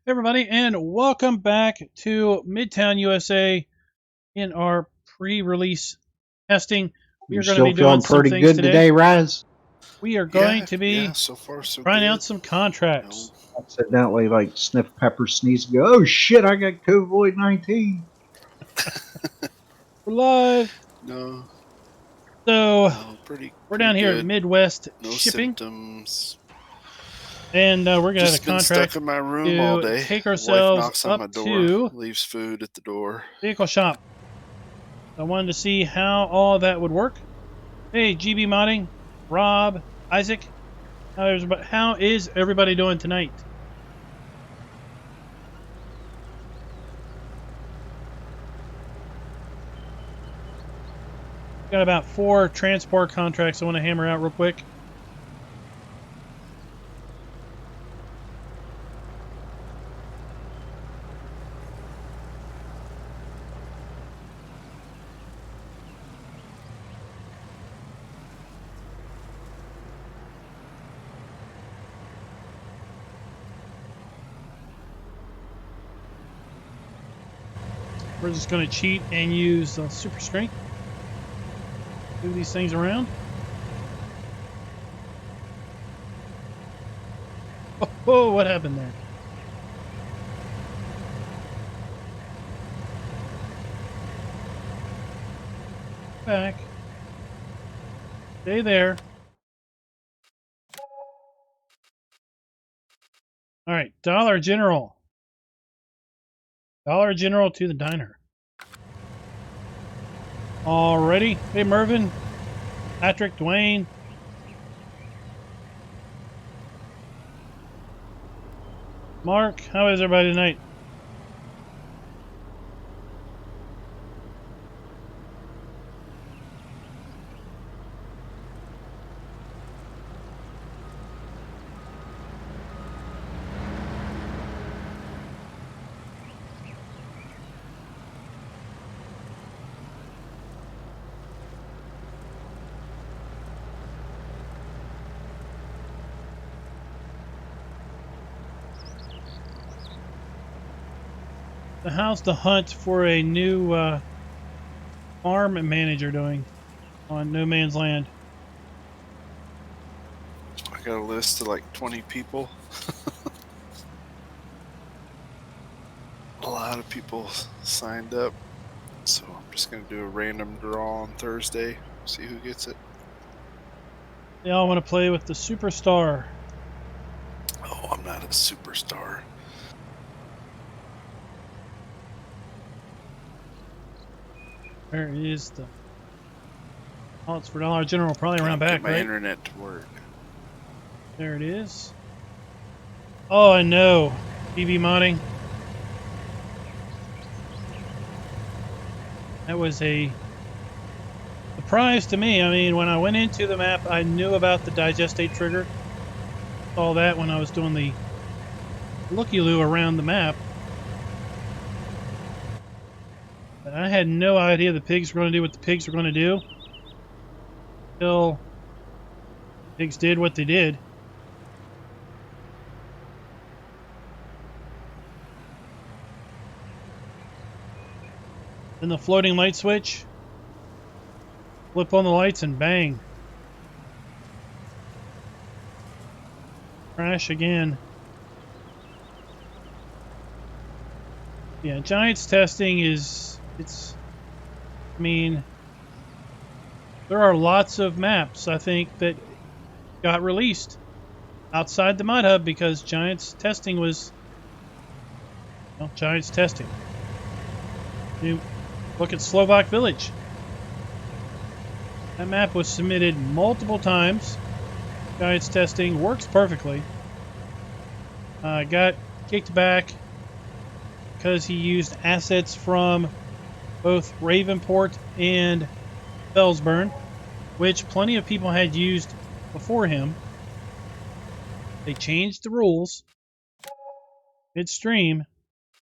Everybody, and welcome back to Midtown USA in our pre-release testing. We You are going to still be doing feeling some pretty things good today, Raz? We are going Yeah, to yeah. be So far, so trying out good. some You contracts. Accidentally, like, sniff pepper, sneeze, and go, oh shit, I got COVID-19. We're live. no, So no, pretty we're down here at good. Midwest No Shipping, symptoms. and we're going to have a Just been stuck contract in my room all to day. take Wife ourselves knocks on up my door, to leaves food at the door. vehicle shop. I wanted to see how all that would work. Hey, GB Modding, Rob, Isaac, how is everybody doing tonight? Got about 4 transport contracts I want to hammer out real quick. We're just going to cheat and use super strength. Move these things around. Oh, what happened there? Back. Stay there. All right, Dollar General. Dollar General to the diner. Alrighty. Hey, Mervin, Patrick, Dwayne. Mark, how is everybody tonight? How's the hunt for a new farm manager doing on No Man's Land? I got a list of like 20 people. A lot of people signed up. So I'm just going to do a random draw on Thursday. See who gets it. They all want to play with the superstar. Oh, I'm not a superstar. Where is the... Oh, it's for Dollar General, probably around back, my right? internet to work. There it is. Oh, I know. BB modding. That was a surprise to me. I mean, when I went into the map, I knew about the digestate trigger. Saw that when I was doing the looky-loo around the map. But I had no idea the pigs were going to do what the pigs were going to do. Until the pigs did what they did. Then the floating light switch. Flip on the lights and bang. Crash again. Yeah, Giants testing is... I mean... There are lots of maps, I think, that got released outside the Mud Hub because Giants testing was... Well, Giants testing. You look at Slovak Village. That map was submitted multiple times. Giants testing works perfectly. Got kicked back because he used assets from both Ravenport and Felsburn, which plenty of people had used before him. They changed the rules midstream,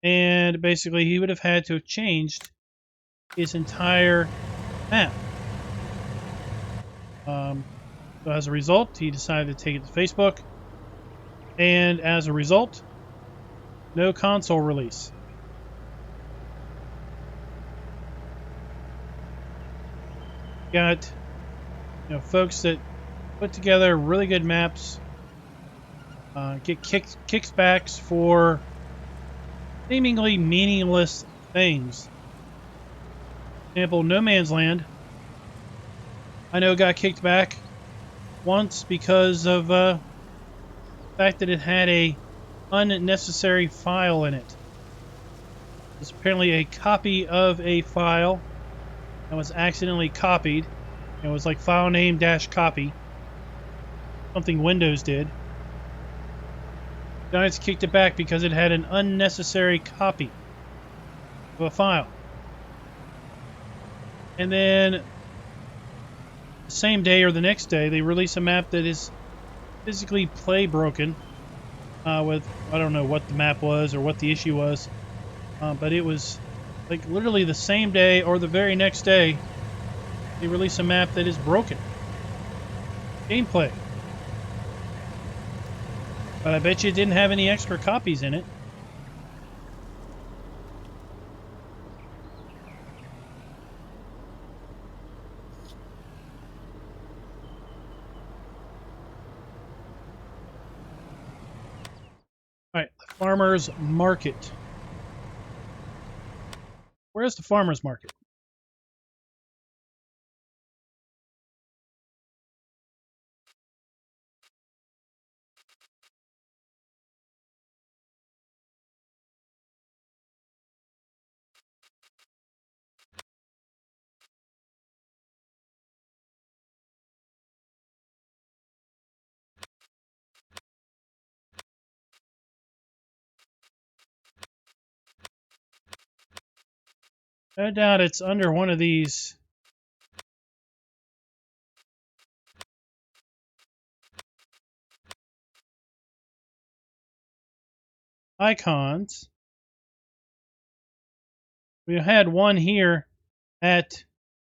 and basically he would have had to have changed his entire map. So as a result, he decided to take it to Facebook, and as a result, no console release. Got, folks that put together really good maps, get kickbacks for seemingly meaningless things. For example, No Man's Land, I know, got kicked back once because of the fact that it had a unnecessary file in it. It's apparently a copy of a file that was accidentally copied. It was like file name dash copy. Something Windows did. Giants kicked it back because it had an unnecessary copy of a file. And then the same day or the next day, they release a map that is physically play broken. With, I don't know what the map was or what the issue was, but it was like literally the same day or the very next day they release a map that is broken. Gameplay. But I bet you it didn't have any extra copies in it. Alright, the farmer's market. Where's the farmer's market? No doubt it's under one of these icons. We had one here at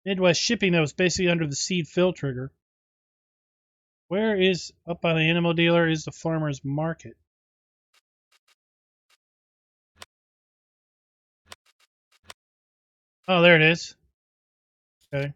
Midwest Shipping that was basically under the seed fill trigger. Where is, up by the animal dealer, is the farmer's market? Oh, there it is. Okay.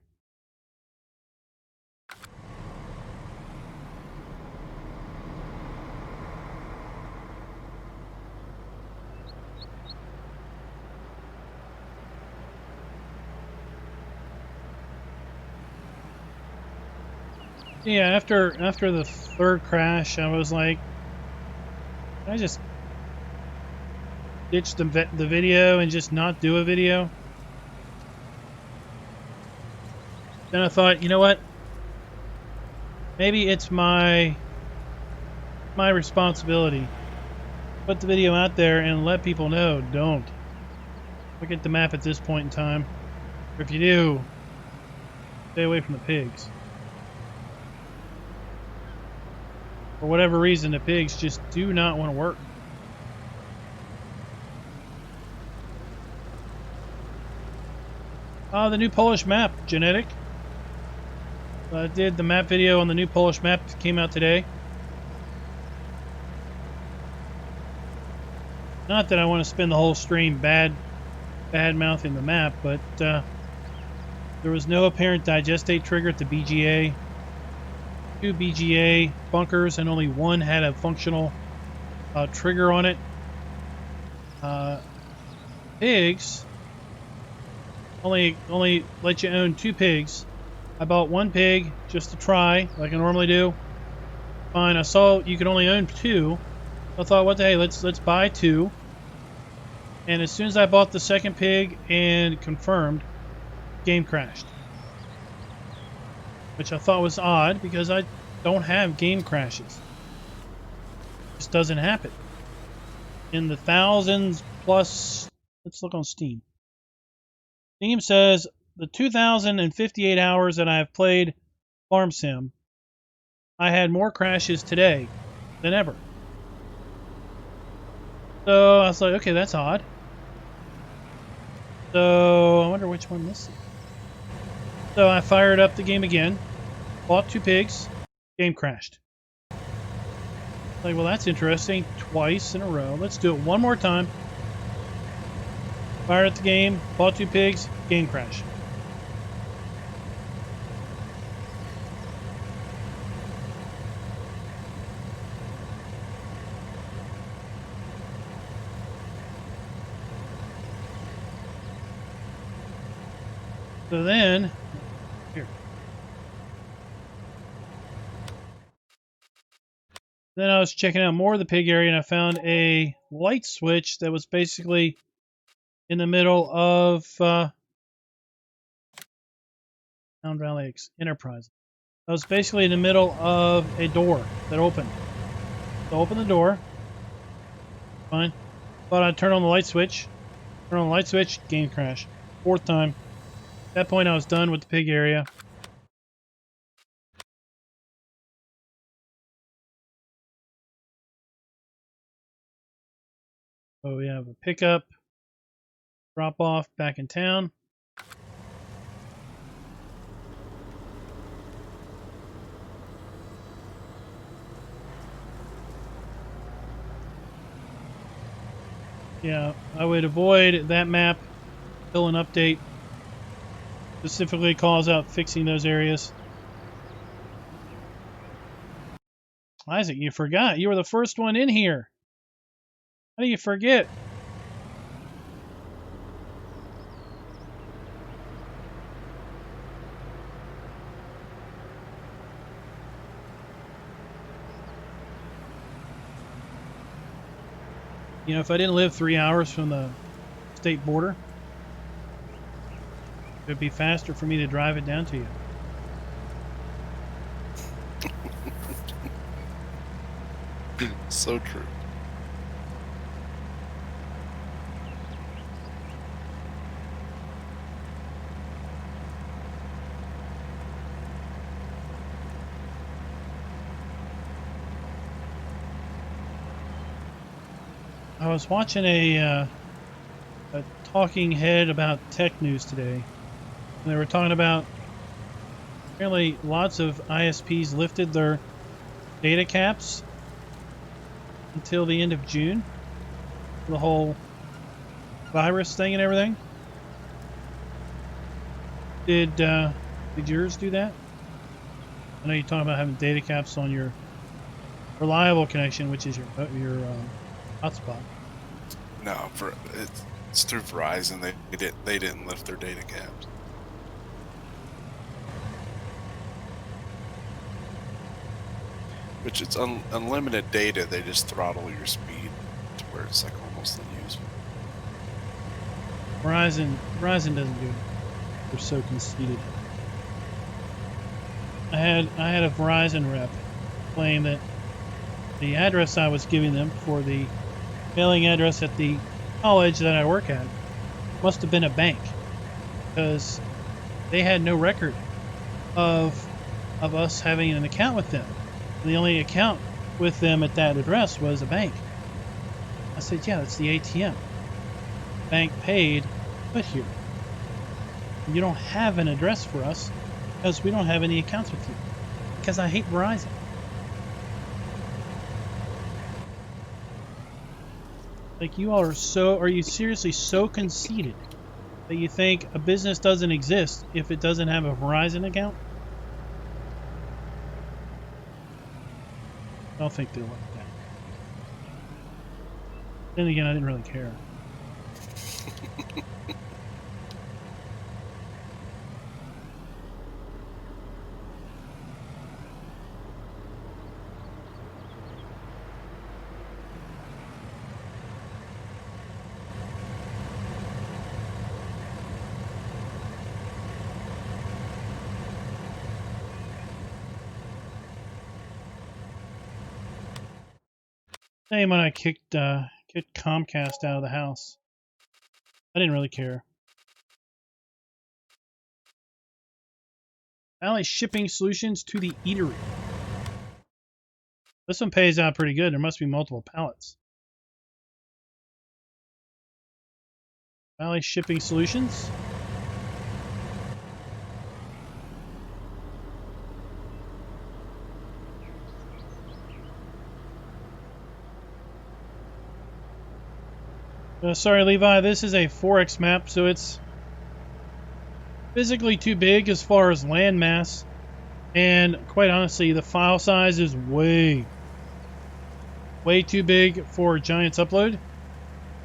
Yeah, after the third crash, I was like, can I just ditch the video and just not do a video? Then I thought, you know what? Maybe it's my responsibility. Put the video out there and let people know. Don't look at the map at this point in time. Or if you do, stay away from the pigs. For whatever reason, the pigs just do not want to work. The new Polish map, Genetic. I did the map video on the new Polish map that came out today. Not that I want to spend the whole stream bad mouthing the map, but there was no apparent digestate trigger at the BGA. 2 BGA bunkers and only one had a functional trigger on it. Pigs only let you own 2 pigs. I bought 1 pig just to try, like I normally do. Fine, I saw you could only own 2. I thought, what the hey, let's buy 2. And as soon as I bought the second pig and confirmed, game crashed. Which I thought was odd because I don't have game crashes. It just doesn't happen. In the thousands plus, let's look on Steam. Steam says the 2,058 hours that I have played Farm Sim, I had more crashes today than ever. So I was like, okay, that's odd. So I wonder which one this is. So I fired up the game again, bought 2 pigs, game crashed. Like, well, that's interesting. Twice in a row. Let's do it one more time. Fired at the game, bought 2 pigs, game crash. So then, here. Then I was checking out more of the pig area and I found a light switch that was basically in the middle of Mound Valley Enterprise. I was basically in the middle of a door that opened. So open the door. Fine. Thought I'd turn on the light switch. Turn on the light switch, game crash. 4th time. At that point I was done with the pig area. So we have a pickup, drop off back in town. Yeah, I would avoid that map until an update specifically calls out fixing those areas. Isaac, you forgot. You were the first one in here. How do you forget? You know, if I didn't live 3 hours from the state border, it'd be faster for me to drive it down to you. So true. I was watching a talking head about tech news today, and they were talking about apparently lots of ISPs lifted their data caps until the end of June. The whole virus thing and everything. Did yours do that? I know you're talking about having data caps on your reliable connection, which is your hotspot. No, it's through Verizon. They didn't lift their data caps. Which it's unlimited data. They just throttle your speed to where it's like almost unusable. Verizon doesn't do it. They're so conceited. I had a Verizon rep claim that the address I was giving them for the mailing address at the college that I work at must have been a bank, because they had no record of us having an account with them. And the only account with them at that address was a bank. I said, yeah, that's the ATM. Bank paid, put here. You don't have an address for us because we don't have any accounts with you. Because I hate Verizon. Like, you all are you seriously so conceited that you think a business doesn't exist if it doesn't have a Verizon account? I don't think they're like that. Then again, I didn't really care. Same when I kicked Comcast out of the house. I didn't really care. Valley Shipping Solutions to the Eatery. This one pays out pretty good. There must be multiple pallets. Valley Shipping Solutions. Sorry, Levi, this is a 4X map, so it's physically too big as far as land mass. And quite honestly, the file size is way too big for Giants upload.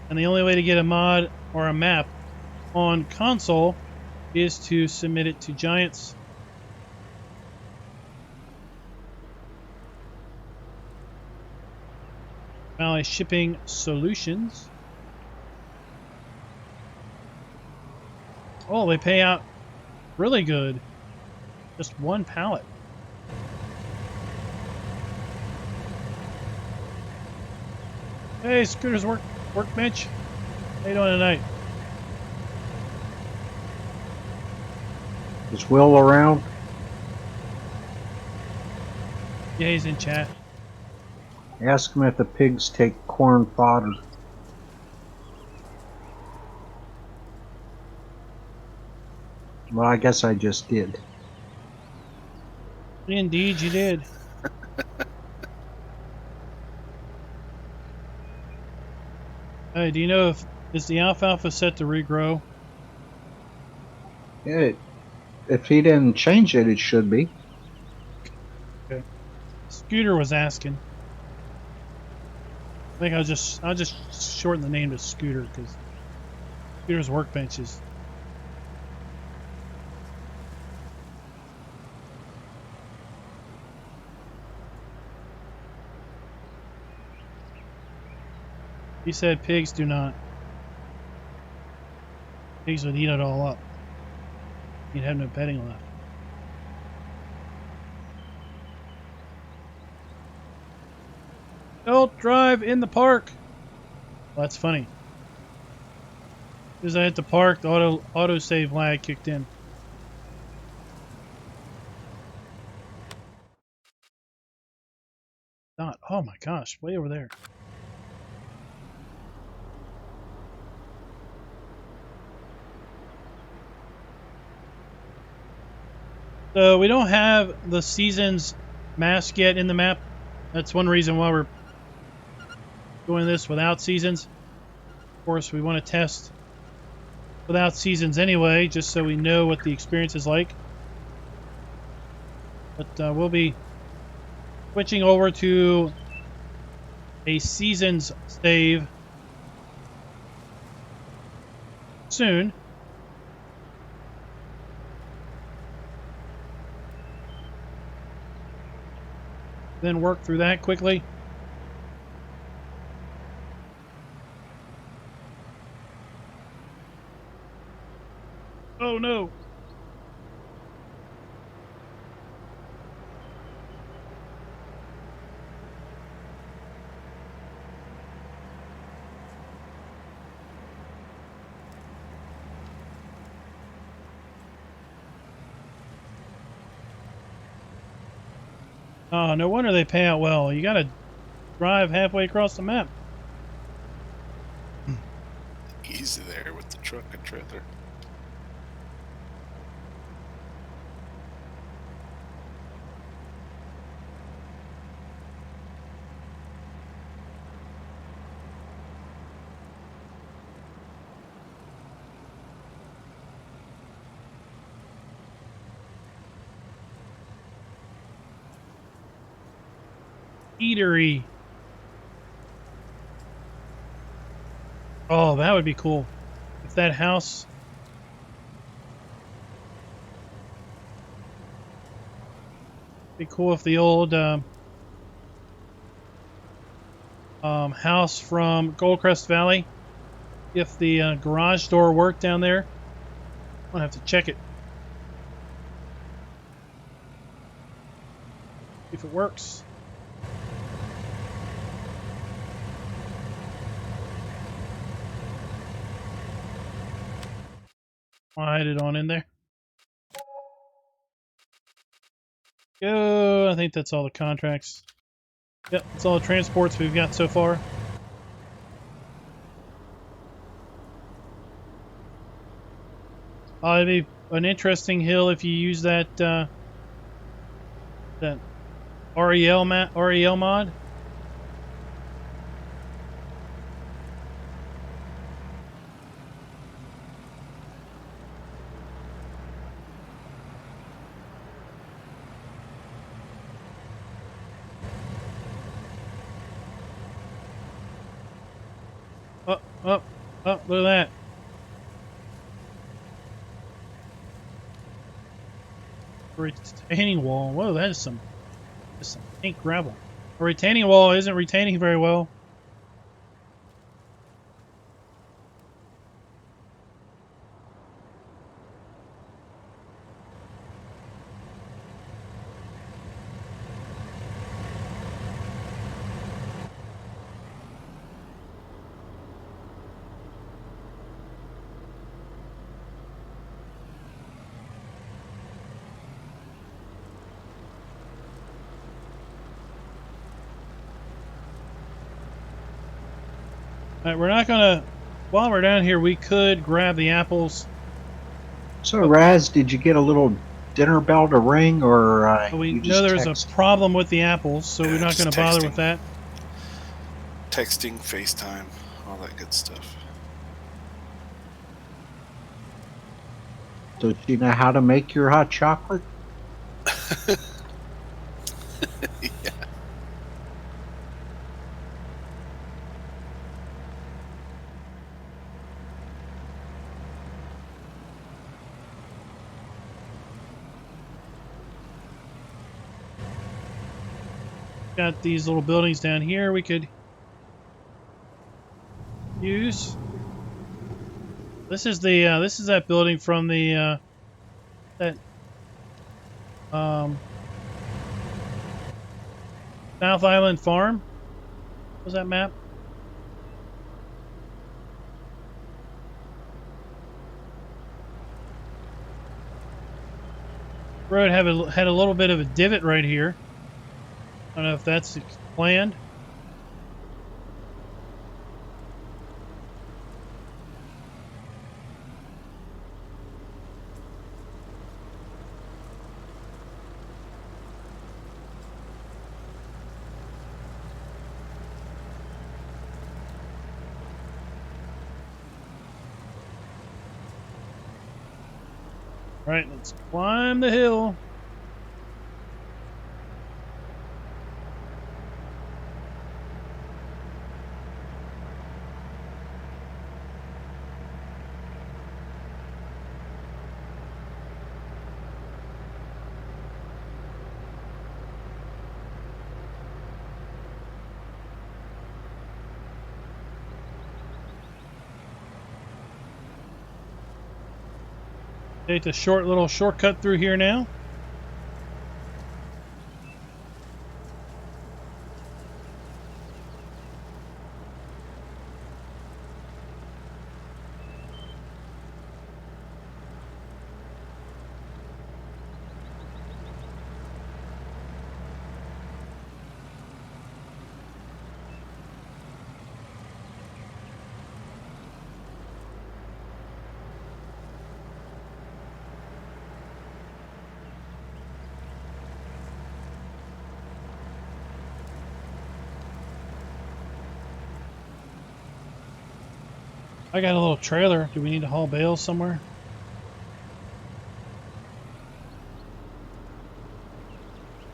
And the only way to get a mod or a map on console is to submit it to Giants. Valley Shipping Solutions. Oh, they pay out really good. Just one pallet. Hey, Scooter's workbench. How you doing tonight? Is Will around? Yeah, he's in chat. Ask him if the pigs take corn fodder. Well, I guess I just did. Indeed, you did. Hey, do you know is the alfalfa set to regrow? If he didn't change it, it should be. Okay. Scooter was asking. I think I'll just shorten the name to Scooter because Scooter's workbench is. He said pigs do not. Pigs would eat it all up. You'd have no bedding left. Don't drive in the park. Well, that's funny. As soon as I hit the park, the autosave lag kicked in. Not. Oh my gosh, way over there. So we don't have the seasons mask yet in the map. That's one reason why we're doing this without seasons. Of course, we want to test without seasons anyway, just so we know what the experience is like. But we'll be switching over to a seasons save soon. Then work through that quickly. Oh no! Oh, no wonder they pay out well. You gotta drive halfway across the map. Easy there with the truck and trailer. Eatery. Oh, that would be cool. If that house... Be cool if the old house from Goldcrest Valley, if the garage door worked down there. I'm gonna have to check it. If it works. I'll hide it on in there. Go. I think that's all the contracts. Yep, that's all the transports we've got so far. It'd be an interesting hill if you use that that REL mod. Up, up, up. Look at that. Retaining wall. Whoa, that's some pink gravel. A retaining wall isn't retaining very well. All right, we're not gonna. While we're down here, we could grab the apples. So, Raz, did you get a little dinner bell to ring, or We you know just there's a text? problem with the apples, so we're not Just going to bother with texting. that. Texting, FaceTime, all that good stuff. Does she know how to make your hot chocolate? Yeah. Got these little buildings down here we could use. This is that building from the that South Island Farm. What was that map? Road had a little bit of a divot right here. I don't know if that's planned. All right, let's climb the hill. Take the short little shortcut through here now. I got a little trailer. Do we need to haul bales somewhere?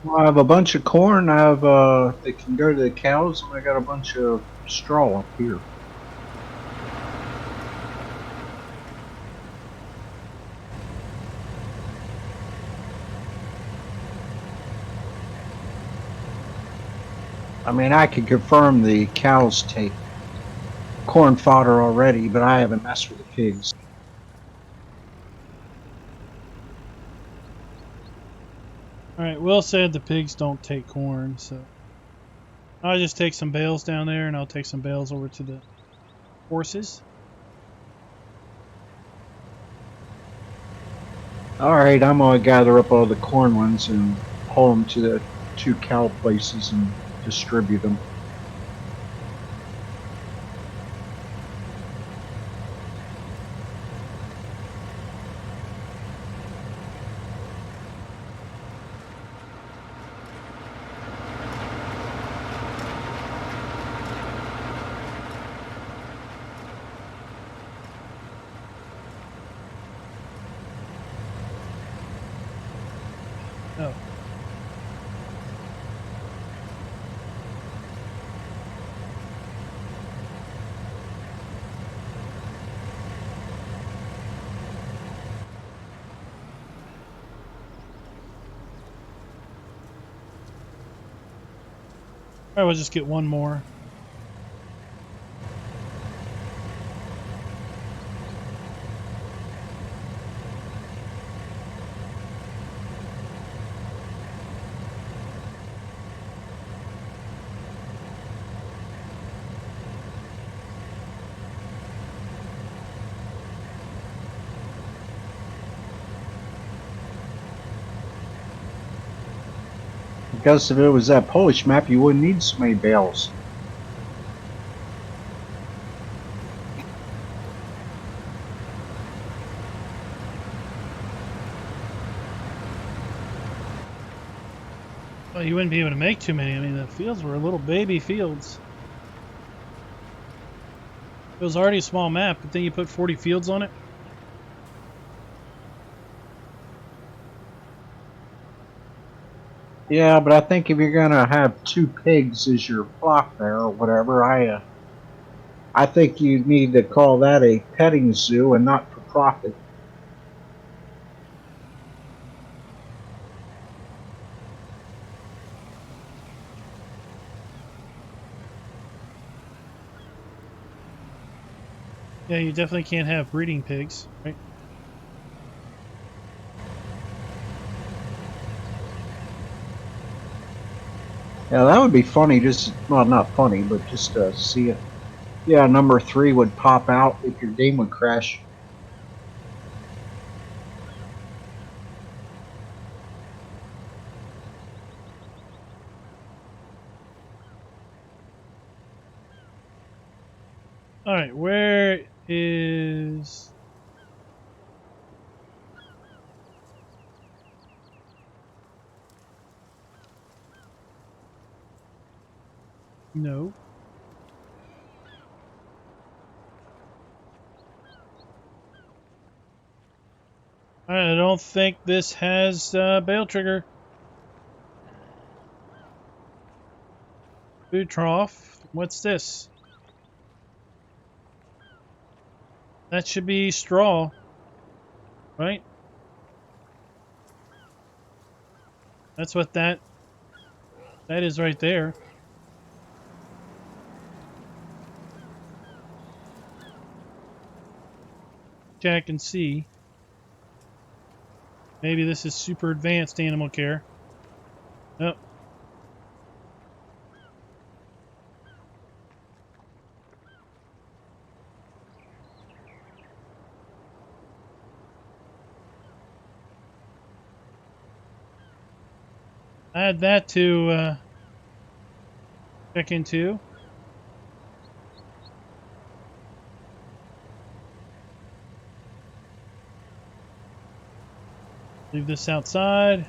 Well, I have a bunch of corn. I have that can go to the cows, and I got a bunch of straw up here. I mean, I can confirm the cows take corn fodder already, but I haven't messed with the pigs. All right, Will said the pigs don't take corn, so I'll just take some bales down there, and I'll take some bales over to the horses. All right, I'm gonna gather up all the corn ones and haul them to the 2 cow places and distribute them. Oh. I will just get one more. Because if it was that Polish map, you wouldn't need so many bales. Well, you wouldn't be able to make too many. I mean, the fields were little baby fields. It was already a small map, but then you put 40 fields on it. Yeah, but I think if you're gonna have 2 pigs as your flock there or whatever, I think you need to call that a petting zoo and not for profit. Yeah, you definitely can't have breeding pigs, right? Yeah, that would be funny. Just well, not funny, but just to see it. Yeah, number 3 would pop out if your game would crash. All right, where is... No. All right, I don't think this has bale trigger. Food trough. What's this? That should be straw, right? That's what that is right there. Check and see. Maybe this is super advanced animal care. Nope. Add that to check into. Leave this outside.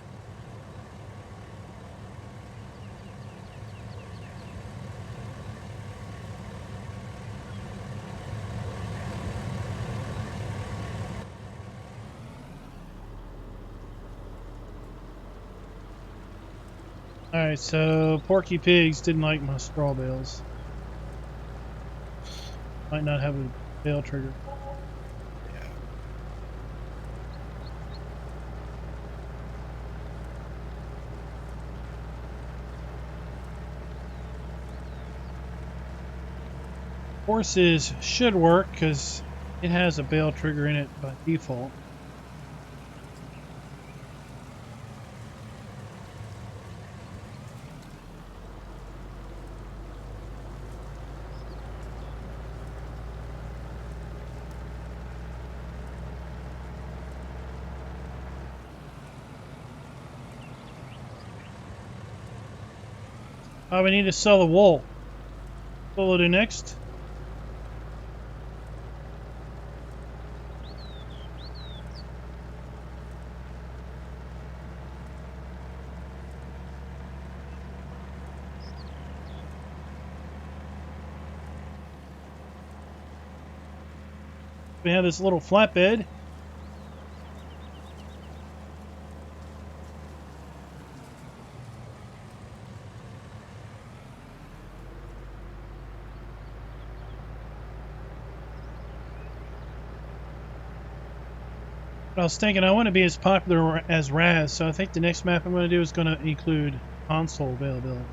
Alright, so Porky Pigs didn't like my straw bales. Might not have a bale trigger. Yeah. Horses should work because it has a bale trigger in it by default. Oh, we need to sell the wool. What will we do next? We have this little flatbed. I was thinking I want to be as popular as Raz, so I think the next map I'm going to do is going to include console availability.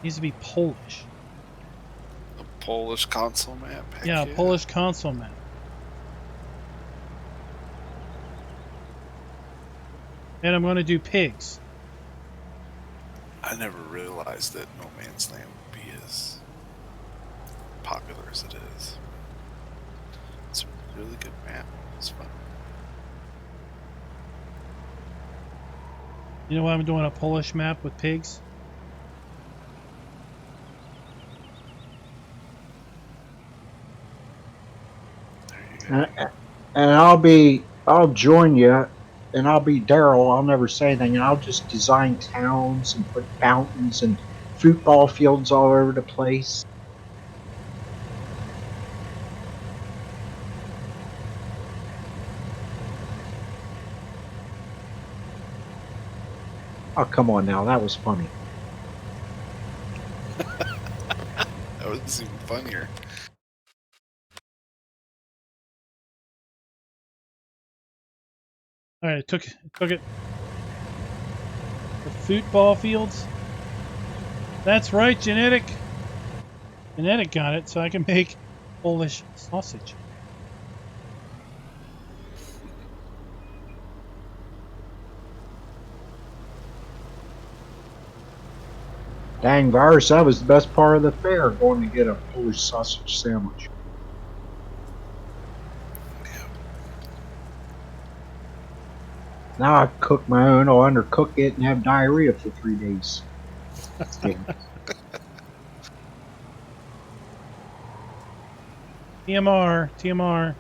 Needs to be Polish. A Polish console map. Heck Yeah, a Polish console map. And I'm going to do pigs. I never realized that No Man's Land would be as popular as it is. It's a really good map. It's fun. You know why I'm doing a Polish map with pigs? There you go. And I'll join you, and I'll be Daryl. I'll never say anything, and I'll just design towns and put fountains and football fields all over the place. Oh, come on now, that was funny. That was even funnier. All right, took it. The football fields. That's right, genetic. Genetic got it, so I can make Polish sausage. Dang, Virus, that was the best part of the fair, going to get a Polish sausage sandwich. Yeah. Now I cook my own, or undercook it, and have diarrhea for 3 days. Yeah. TMR.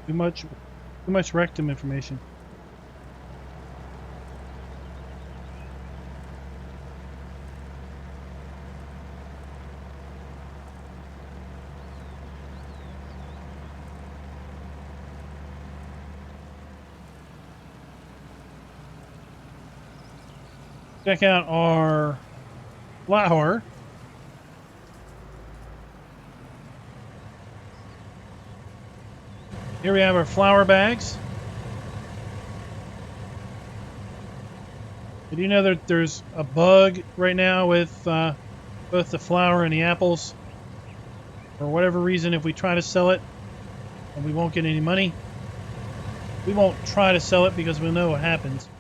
Too much rectum information. Check out our flour. Here we have our flour bags. Did you know that there's a bug right now with both the flour and the apples? For whatever reason, if we try to sell it and we won't get any money, we won't try to sell it because we'll know what happens.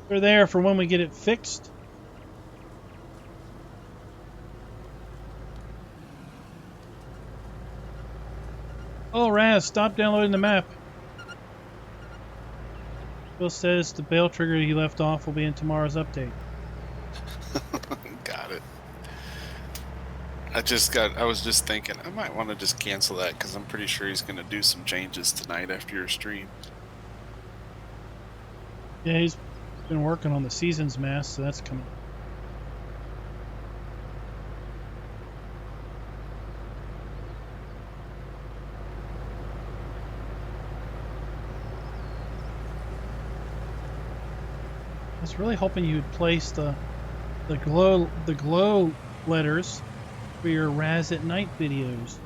They're there for when we get it fixed. Oh, Raz, stop downloading the map. Bill says the bail trigger he left off will be in tomorrow's update. Got it. I was just thinking, I might want to just cancel that because I'm pretty sure he's going to do some changes tonight after your stream. Yeah, he's been working on the seasons mass, so that's coming. I was really hoping you'd place the glow letters for your Raz at Night videos.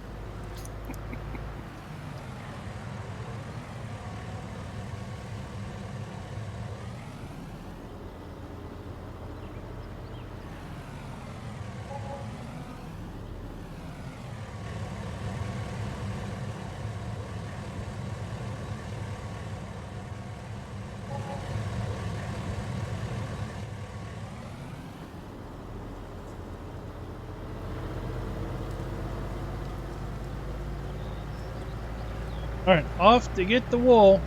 Alright, off to get the wool.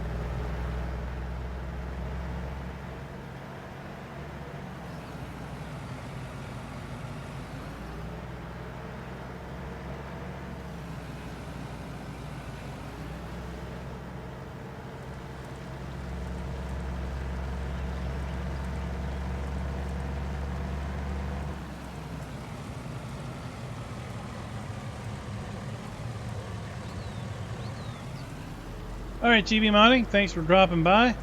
Alright, GB Modding, thanks for dropping by.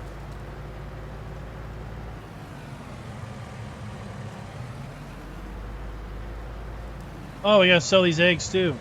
Oh, we gotta sell these eggs too.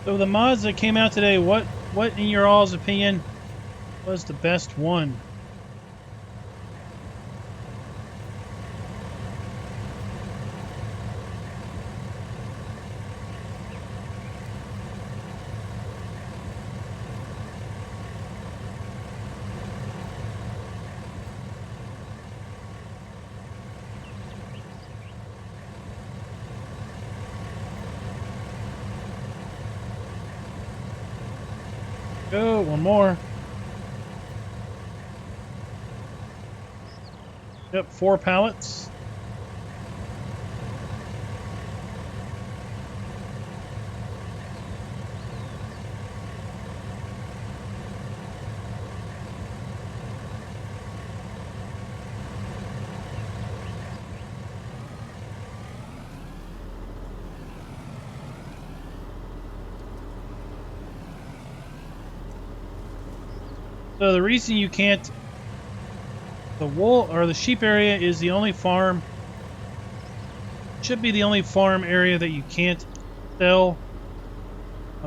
So the mods that came out today, what in your all's opinion was the best one? Go, one more. Yep, 4 pallets. So the reason you can't, the wool or the sheep area is the only farm, should be the only farm area that you can't sell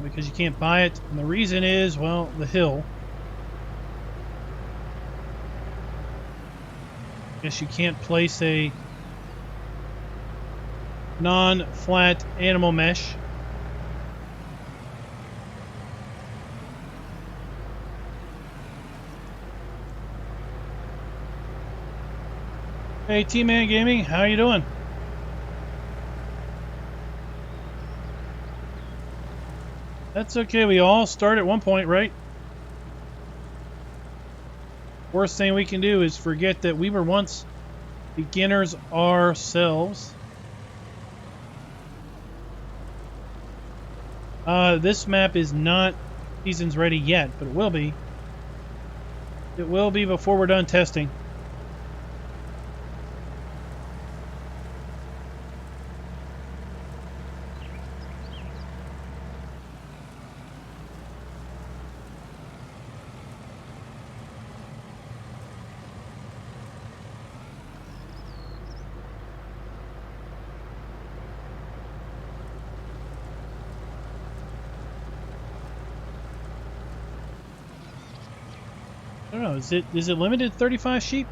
because you can't buy it. And the reason is, well, the hill. Guess you can't place a non-flat animal mesh. Hey, T-Man Gaming, how you doing? That's okay, we all start at one point, right? Worst thing we can do is forget that we were once beginners ourselves. This map is not seasons ready yet, but it will be. It will be before we're done testing. I don't know, is it limited to 35 sheep?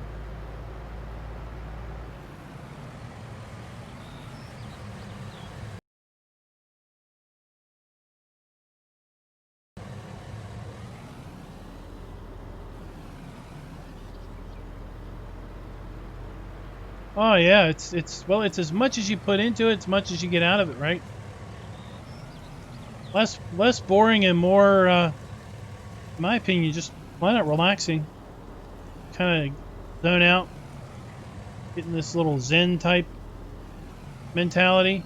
Oh yeah, it's well, it's as much as you put into it, as much as you get out of it, right? Less boring and more, in my opinion, just why not relaxing? Kind of zone out, getting this little Zen type mentality.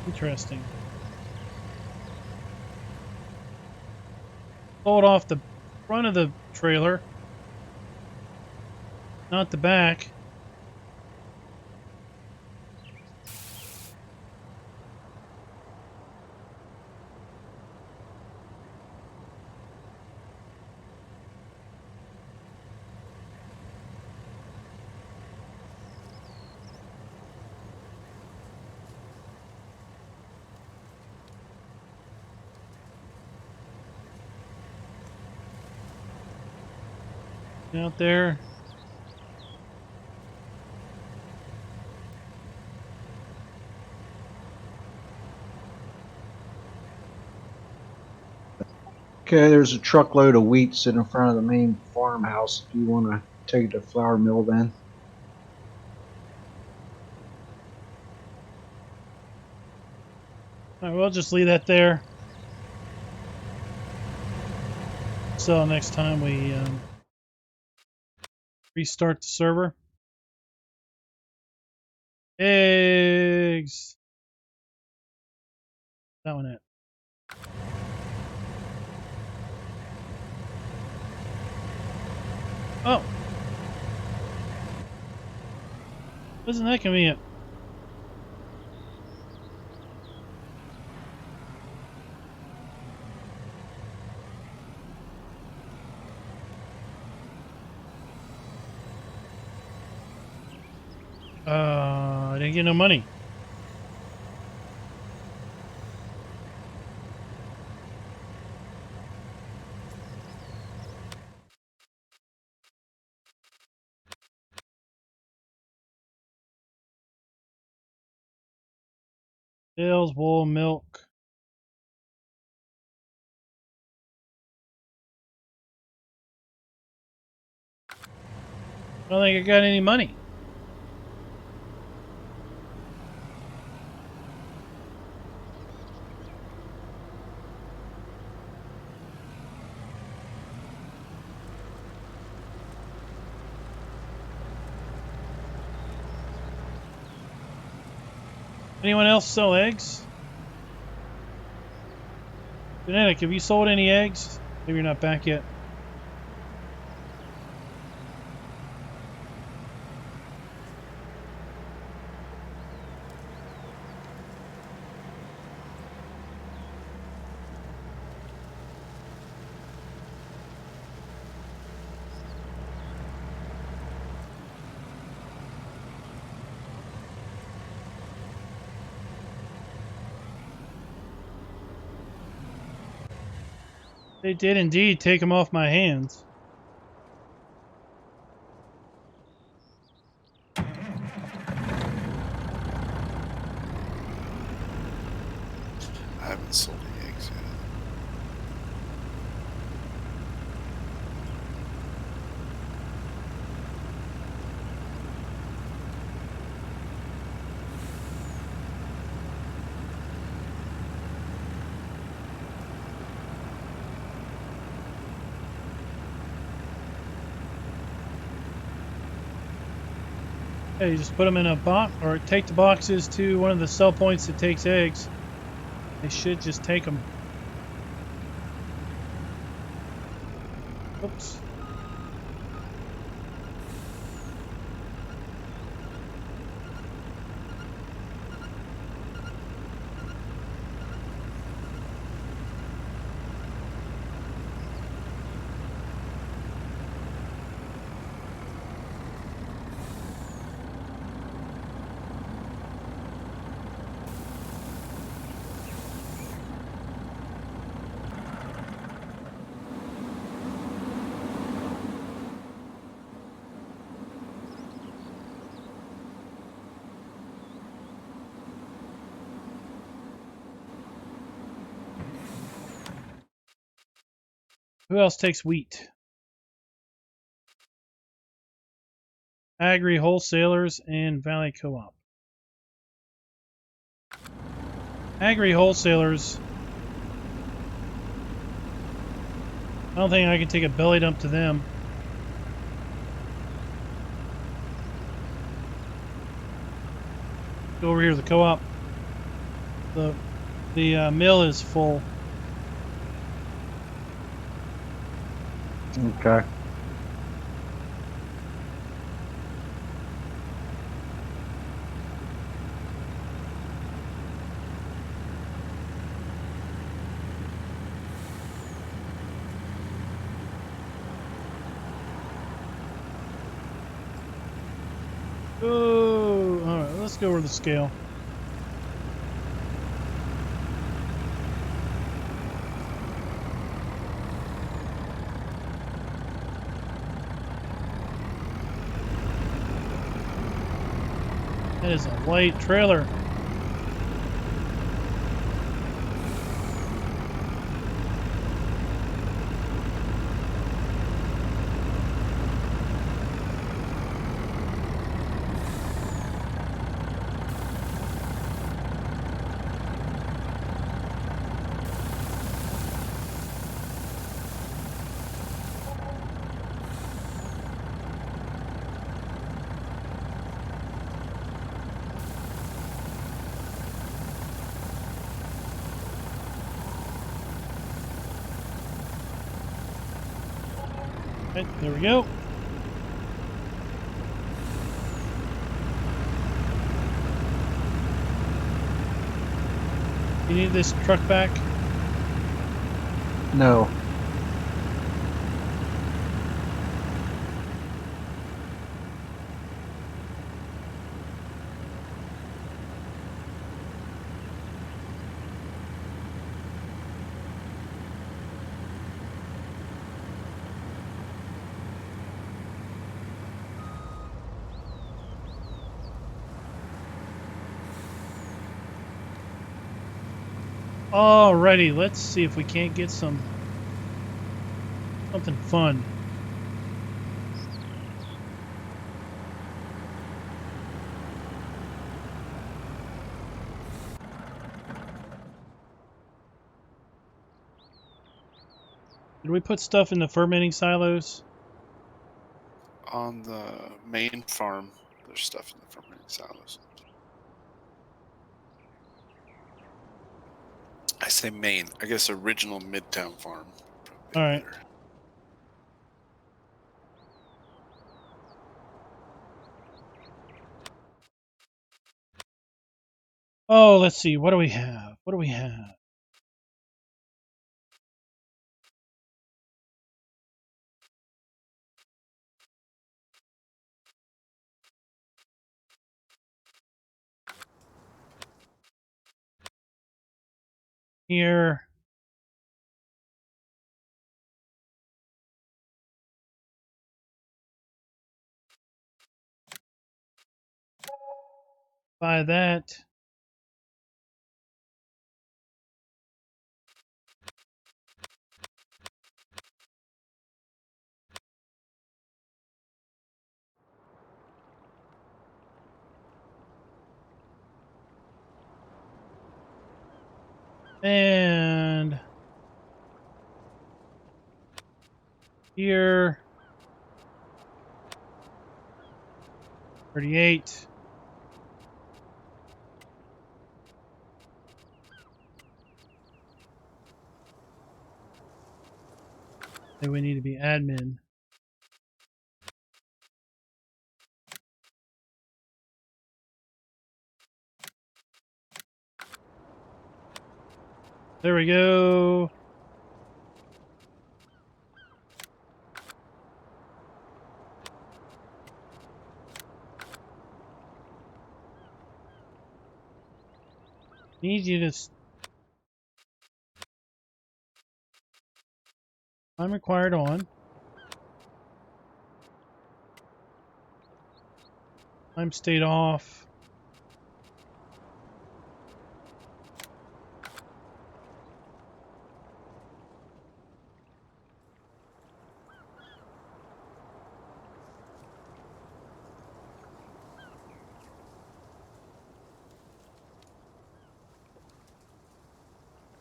Interesting. Pull it off the front of the trailer, not the back. Out there. Okay, there's a truckload of wheat sitting in front of the main farmhouse if you want to take it to the flour mill then. All right, we'll just leave that there. So next time we restart the server. Eggs. That one it. Oh. Wasn't that convenient? I didn't get no money. Sales, wool, milk. I don't think I got any money. Anyone else sell eggs? Genetic, have you sold any eggs? Maybe you're not back yet. They did indeed take them off my hands. I haven't sold any eggs yet. Yeah, you just put them in a box, or take the boxes to one of the sell points that takes eggs. They should just take them. Oops. Who else takes wheat? Agri wholesalers and Valley Co-op. Agri wholesalers. I don't think I can take a belly dump to them. Go over here to the co-op. The mill is full. Okay. Oh, all right. Let's go over the scale. That is a light trailer. Right, there we go. You need this truck back? No. Alrighty, let's see if we can't get something fun. Did we put stuff in the fermenting silos? On the main farm, there's stuff in the fermenting silos. I say main. I guess original Midtown farm. Probably All right. better. Oh, let's see. What do we have? What do we have? Here. Buy that. And here. 38. Then we need to be admin. There we go. Need you to. I'm required on. I'm stayed off.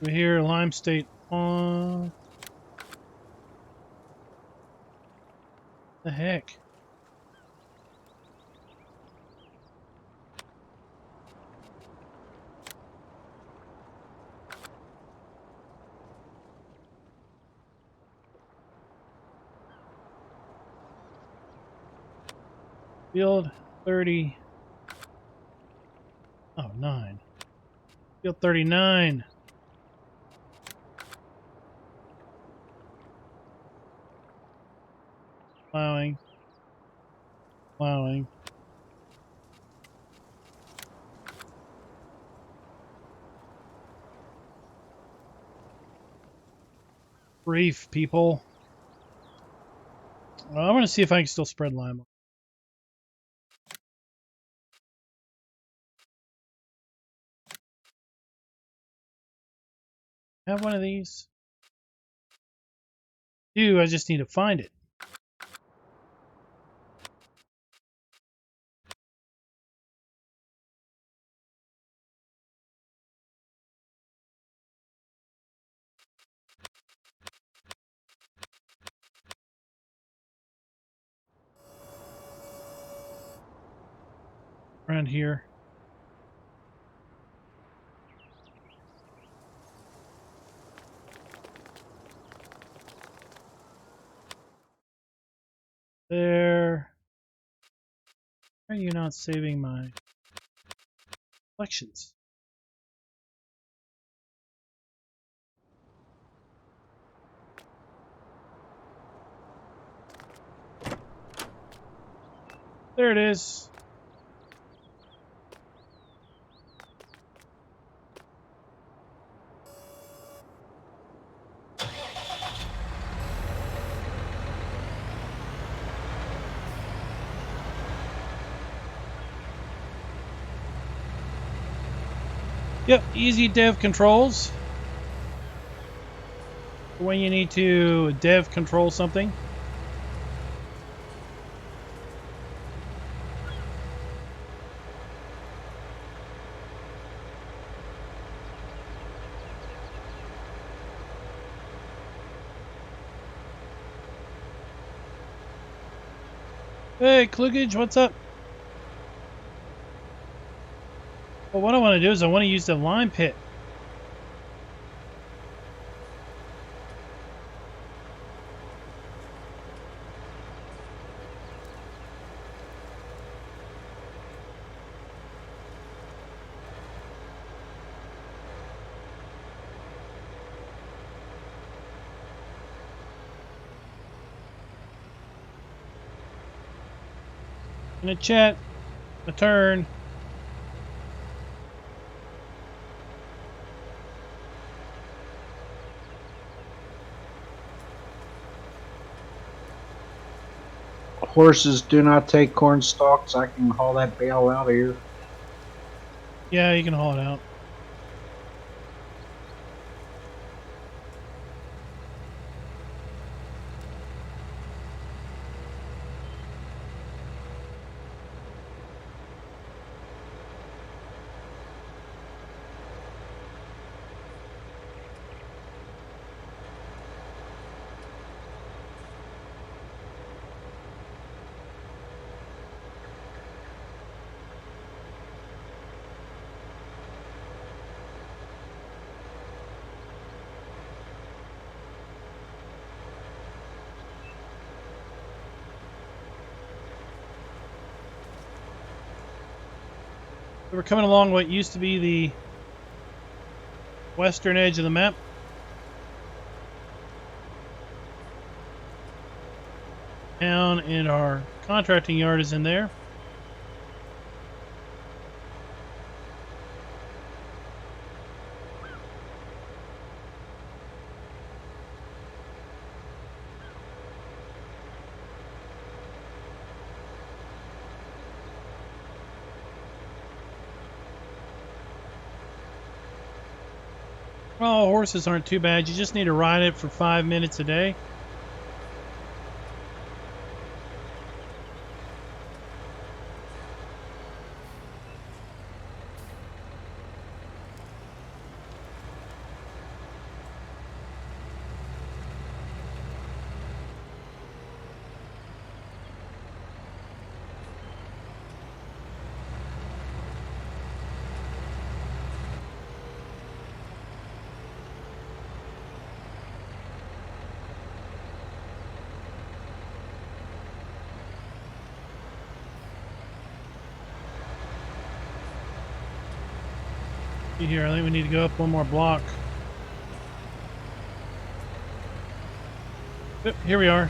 We hear Lime State on. The heck? Field 30. Oh, 9. Field 39. Plowing. Plowing. Brief, people. Well, I want to see if I can still spread lime. Have one of these? I just need to find it. Around here. There. Why are you not saving my collections? There it is. Yep, easy dev controls. When you need to dev control something. Hey, Klugage, what's up? Well, what I want to do is I want to use the lime pit. In the chat, a turn. Horses do not take corn stalks. I can haul that bale out of here. Yeah, you can haul it out. So we're coming along what used to be the western edge of the map. Town and our contracting yard is in there. Well, horses aren't too bad. You just need to ride it for 5 minutes a day. Here, I think we need to go up one more block. Yep, here we are.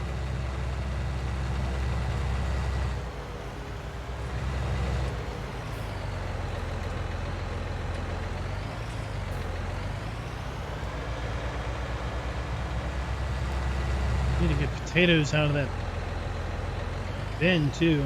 Need to get potatoes out of that bin too.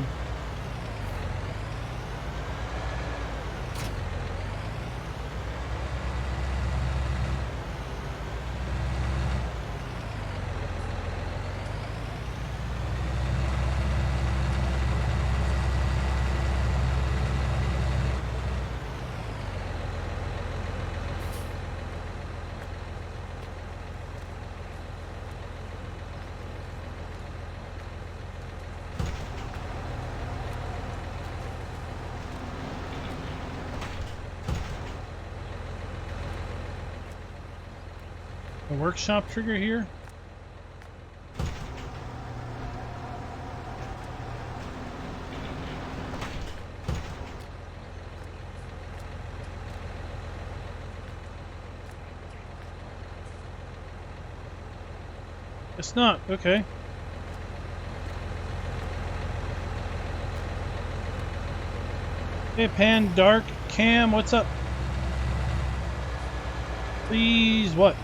A workshop trigger here. It's not. Okay. Hey, Pan Dark Cam, what's up? Please, what?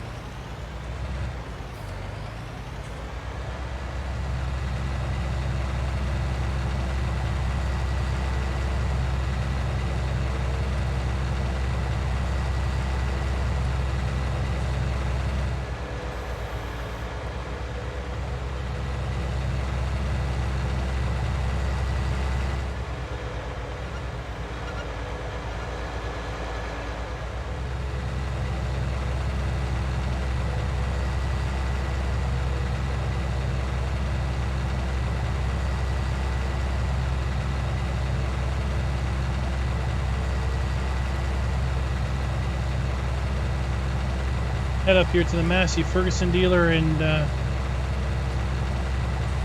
Head up here to the Massey Ferguson dealer and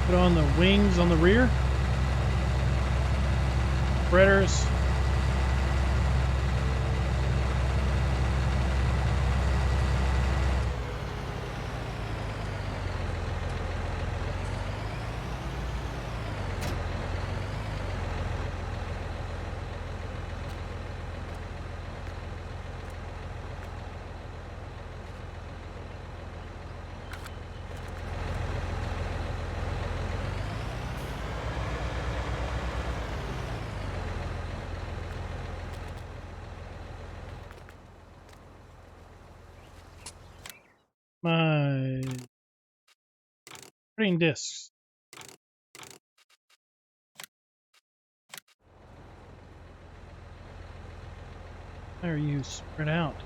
put on the wings on the rear. Spreaders. My printing discs. Why are you spread out?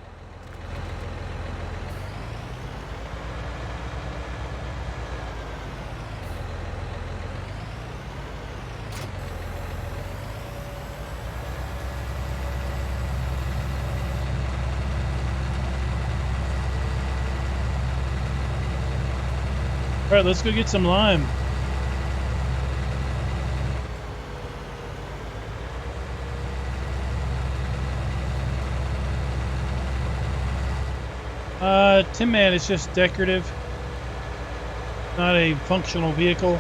All right, let's go get some lime. Tin Man is just decorative, not a functional vehicle.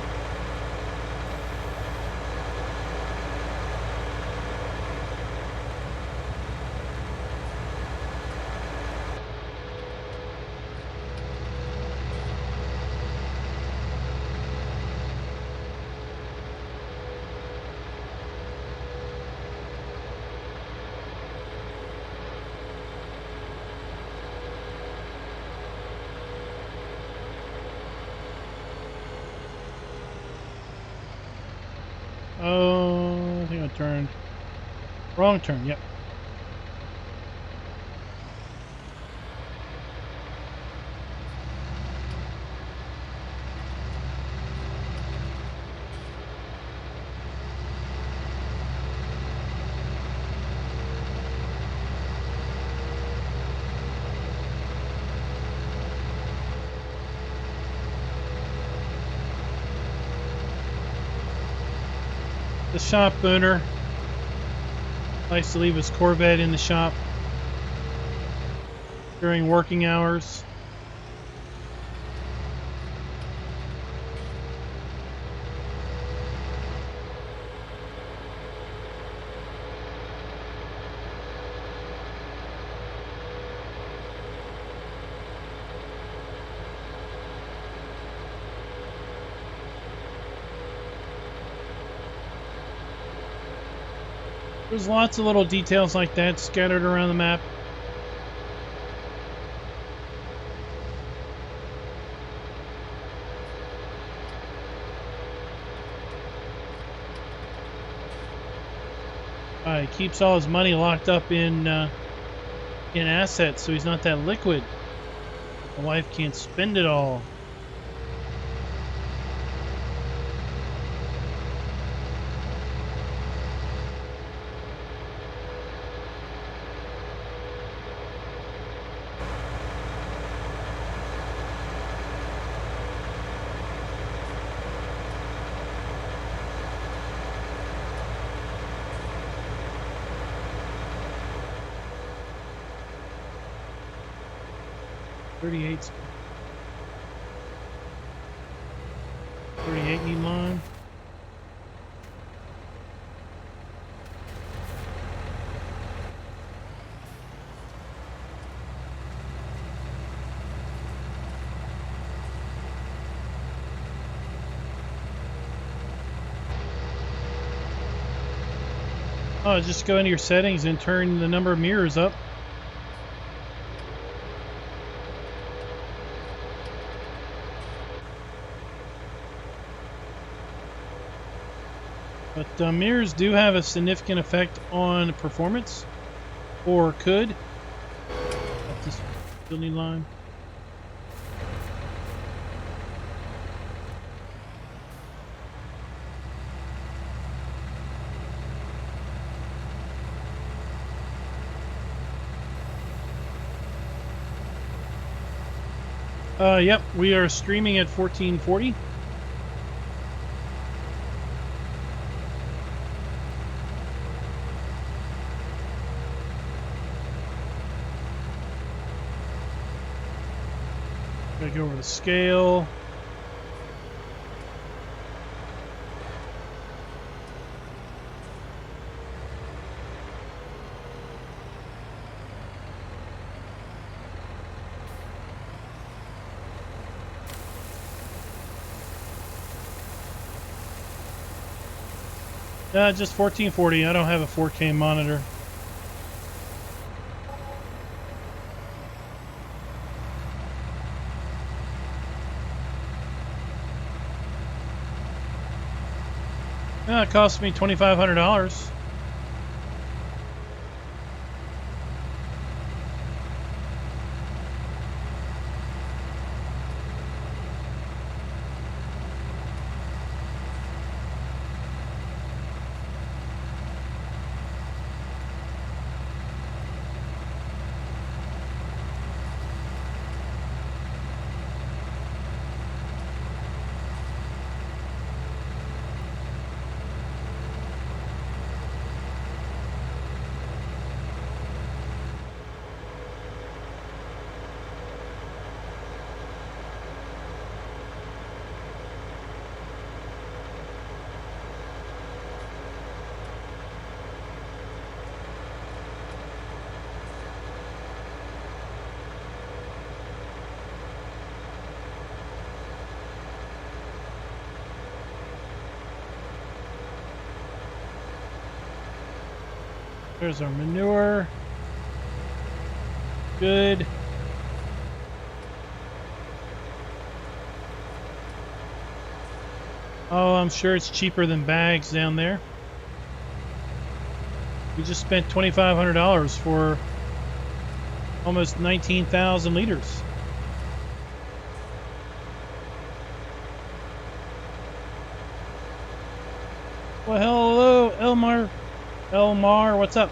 Oh, I think I turned. Wrong turn, yep. The shop owner likes to leave his Corvette in the shop during working hours. There's lots of little details like that scattered around the map. He keeps all his money locked up in assets, so he's not that liquid. The wife can't spend it all. 38 need line. Oh, just go into your settings and turn the number of mirrors up. But mirrors do have a significant effect on performance, or could. At this building line. Yep, we are streaming at 1440. Gotta go over the scale. Just 1440. I don't have a 4K monitor. It cost me $2,500. There's our manure. Good. Oh, I'm sure it's cheaper than bags down there. We just spent $2,500 for almost 19,000 liters. Well, hello, Elmar. Elmar, what's up?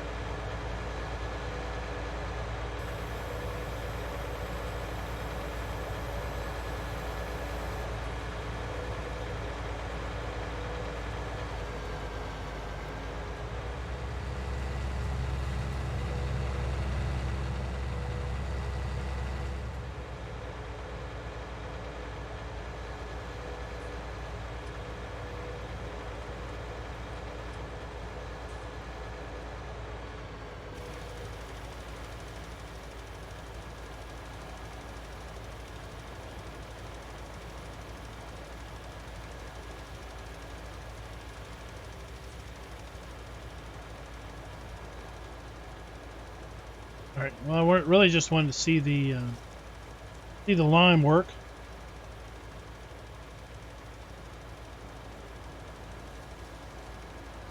All right. Well, I really just wanted to see the lime work.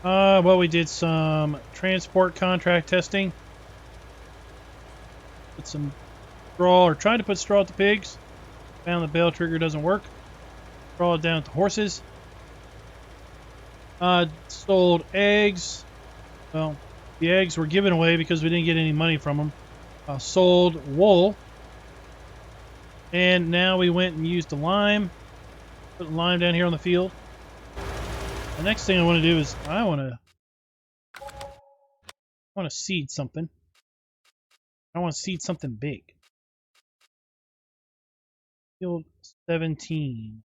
Well, we did some transport contract testing. Put some straw, or tried to put straw at the pigs. Found the bell trigger doesn't work. Straw it down at the horses. Sold eggs. Well, the eggs were given away because we didn't get any money from them. Sold wool. And now we went and used the lime. Put lime down here on the field. The next thing I want to do is I want to seed something. I want to seed something big. Field 17.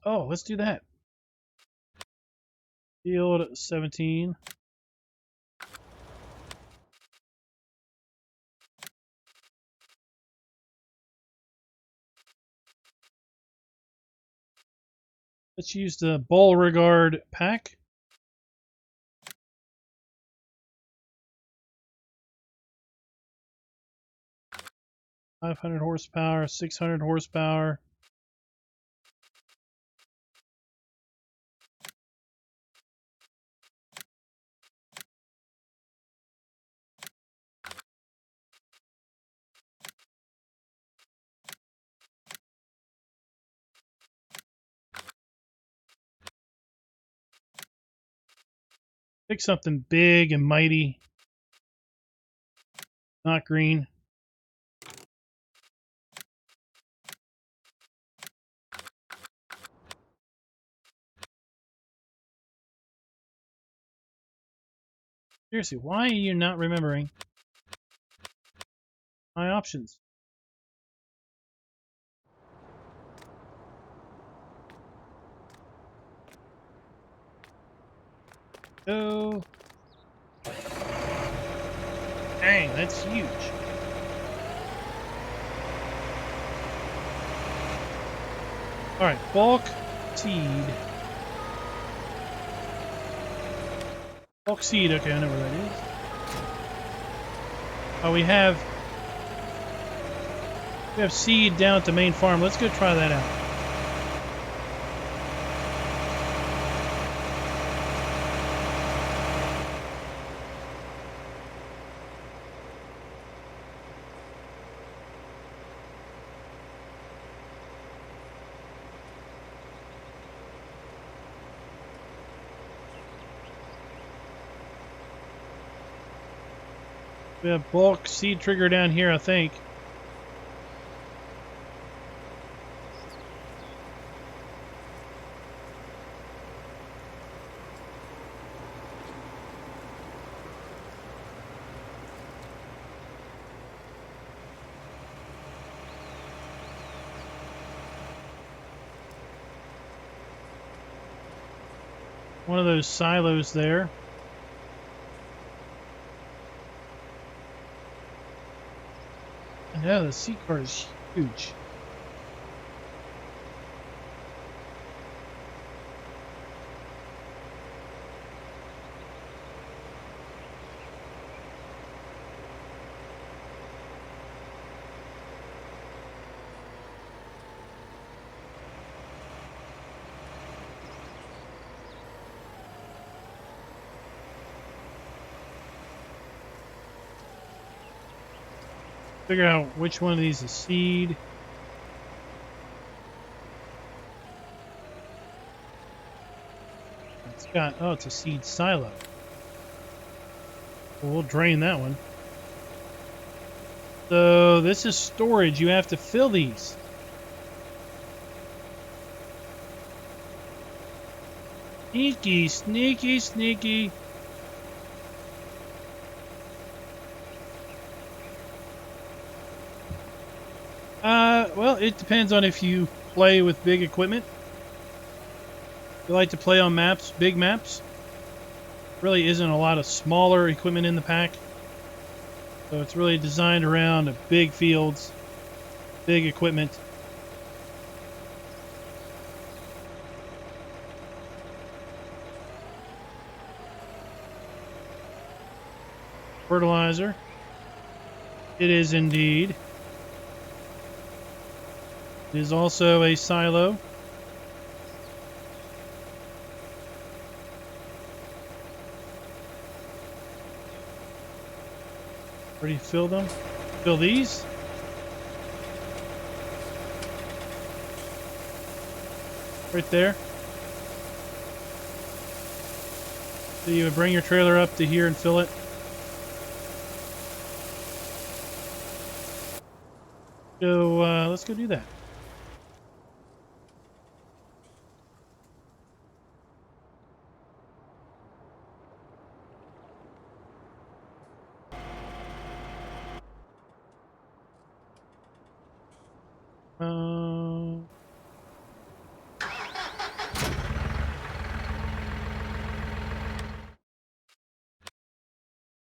Oh, let's do that. Field 17. Let's use the Beauregard pack. .500 horsepower, 600 horsepower. Pick something big and mighty. Not green. Seriously, why are you not remembering my options? Go. Dang, that's huge. Alright, bulk seed. Bulk seed, okay, I know where that is. Oh, we have seed down at the main farm. Let's go try that out. We have bulk seed trigger down here, I think. One of those silos there. I know, the seed cart is huge. Figure out which one of these is seed. It's got, oh, it's a seed silo. Well, we'll drain that one. So this is storage. You have to fill these. Sneaky, sneaky, sneaky. Well, it depends on if you play with big equipment. You like to play on maps, big maps. Really isn't a lot of smaller equipment in the pack. So it's really designed around big fields, big equipment. Fertilizer. It is indeed. It is also a silo. Where do you fill them? Fill these? Right there. So you would bring your trailer up to here and fill it. So let's go do that.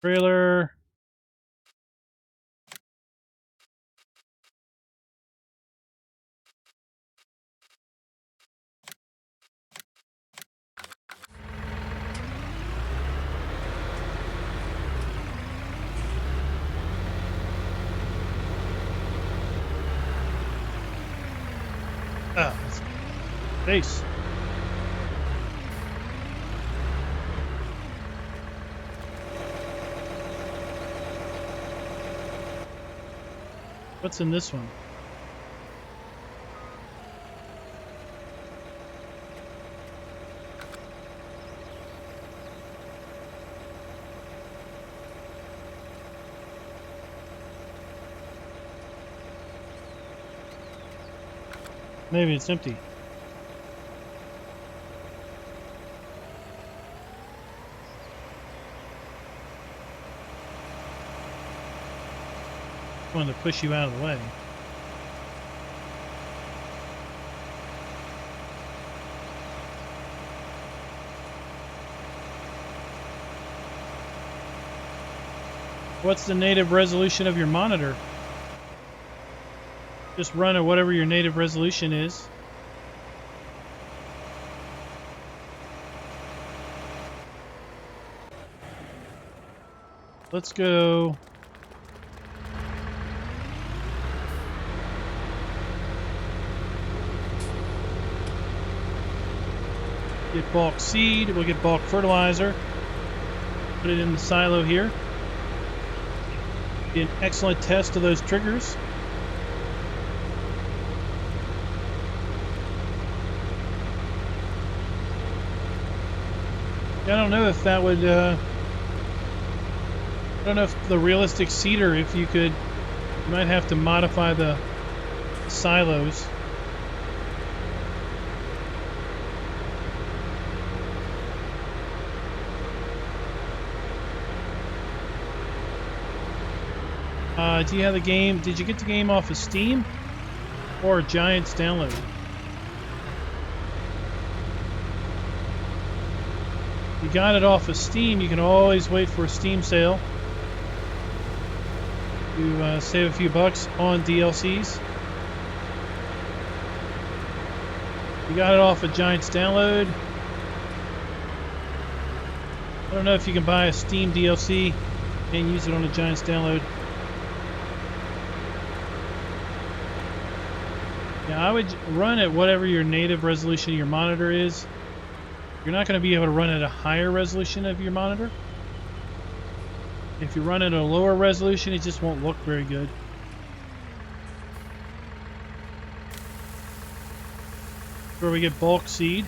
Trailer. Oh, that's base. What's in this one? Maybe it's empty. I wanted to push you out of the way. What's the native resolution of your monitor? Just run at whatever your native resolution is. Let's go. Get bulk seed. We'll get bulk fertilizer. Put it in the silo here. Be an excellent test of those triggers. I don't know if that would, I don't know if the realistic seeder, if you could, you might have to modify the silos. Do you have the game, did you get the game off of Steam or Giants download? You got it off of Steam, you can always wait for a Steam sale to save a few bucks on DLCs. You got it off of Giants download. I don't know if you can buy a Steam DLC and use it on a Giants download. Yeah, I would run at whatever your native resolution of your monitor is. You're not going to be able to run at a higher resolution of your monitor. If you run at a lower resolution, it just won't look very good. Where we get bulk seed.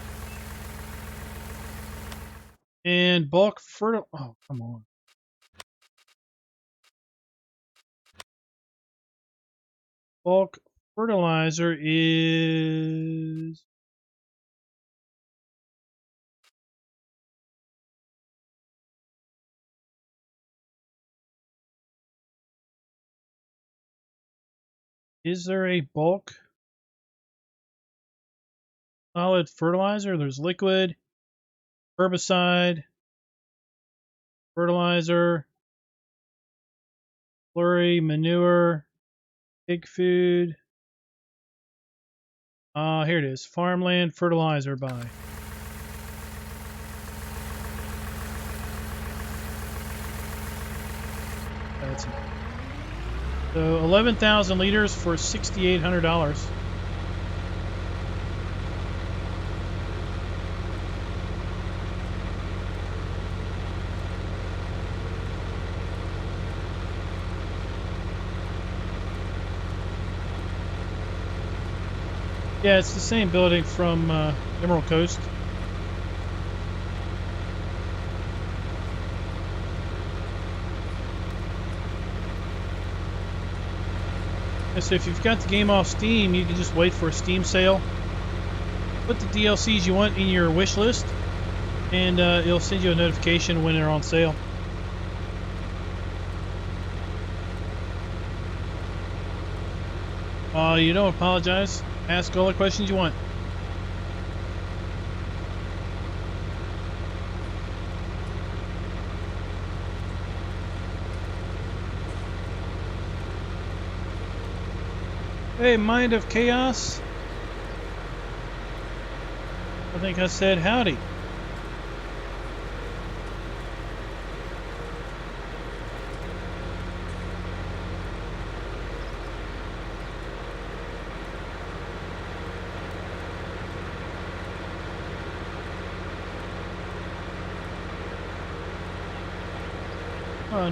And bulk fertile. Oh, come on. Bulk fertilizer is... Is there a bulk solid fertilizer? There's liquid, herbicide, fertilizer, slurry, manure, pig food. Here it is. Farmland fertilizer buy. That's it. So 11,000 liters for $6,800. Yeah, it's the same building from Emerald Coast. So if you've got the game off Steam, you can just wait for a Steam sale. Put the DLCs you want in your wish list, and it'll send you a notification when they're on sale. You don't apologize. Ask all the questions you want. Hey, Mind of Chaos. I think I said howdy.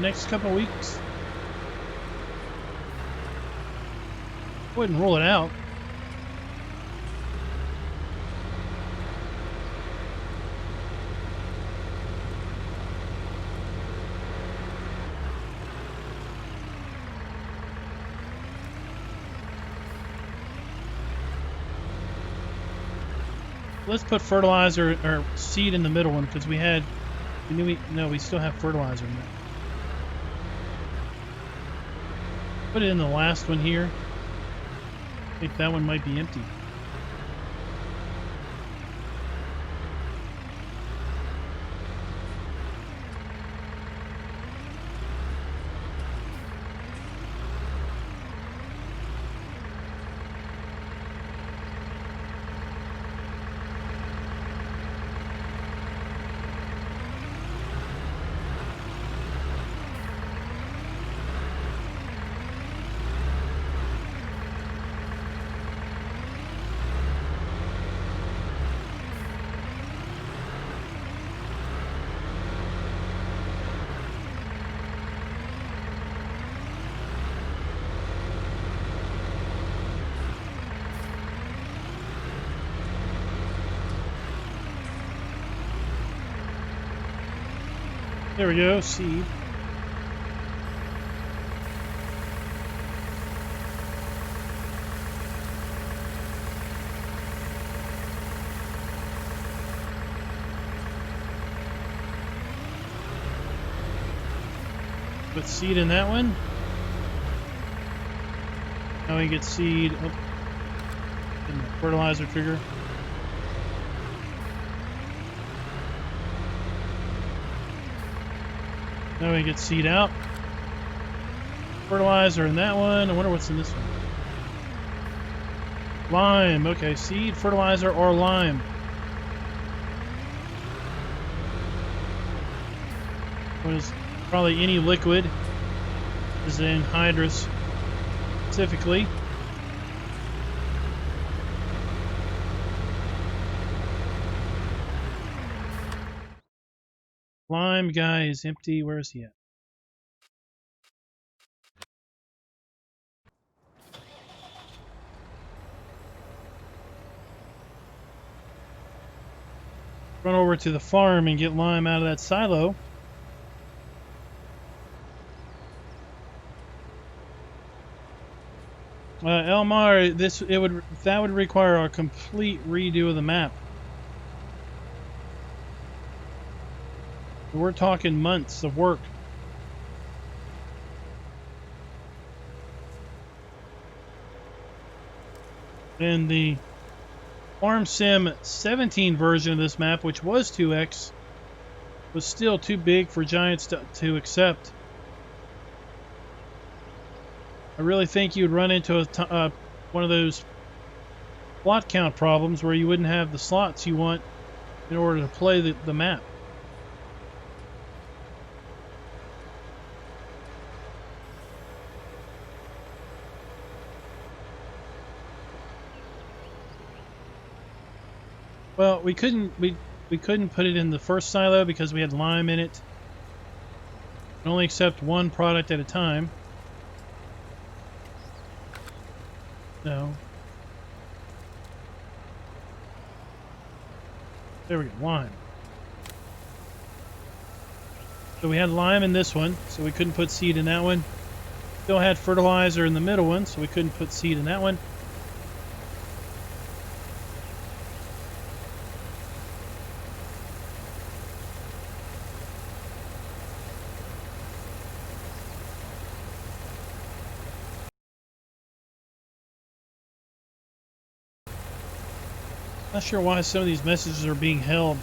Next couple weeks. Wouldn't rule it out. Let's put fertilizer or seed in the middle one because we still have fertilizer in there. Put it in the last one here. I think that one might be empty. There we go, seed. Put seed in that one. Now we get seed up in the fertilizer trigger. Now we get seed out. Fertilizer in that one. I wonder what's in this one. Lime. Okay, seed, fertilizer, or lime. Was probably any liquid. Is in hydrous specifically. Lime guy is empty. Where is he at? Run over to the farm and get lime out of that silo. Elmar, that would require a complete redo of the map. We're talking months of work. And the Farm Sim 17 version of this map, which was 2x, was still too big for Giants to accept. I really think you'd run into one of those slot count problems where you wouldn't have the slots you want in order to play the map. Well, we couldn't put it in the first silo because we had lime in it. We can only accept one product at a time. No. There we go, lime. So we had lime in this one, so we couldn't put seed in that one. Still had fertilizer in the middle one, so we couldn't put seed in that one. Not sure why some of these messages are being held.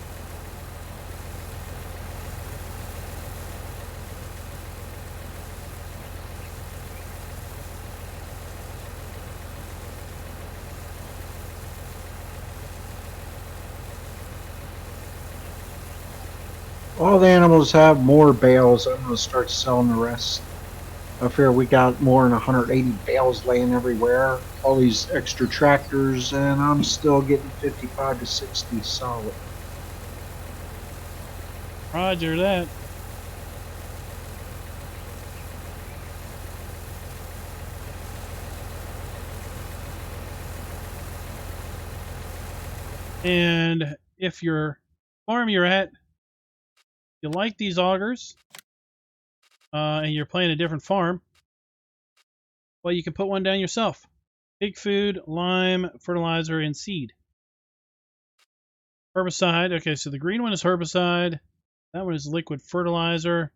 All the animals have more bales. I'm gonna start selling the rest. I fear we got more than 180 bales laying everywhere. All these extra tractors, and I'm still getting 55 to 60 solid. Roger that. And if your farm you're at, you like these augers, and you're playing a different farm, well, you can put one down yourself. Pig food, lime, fertilizer, and seed. Herbicide. Okay, so the green one is herbicide. That one is liquid fertilizer.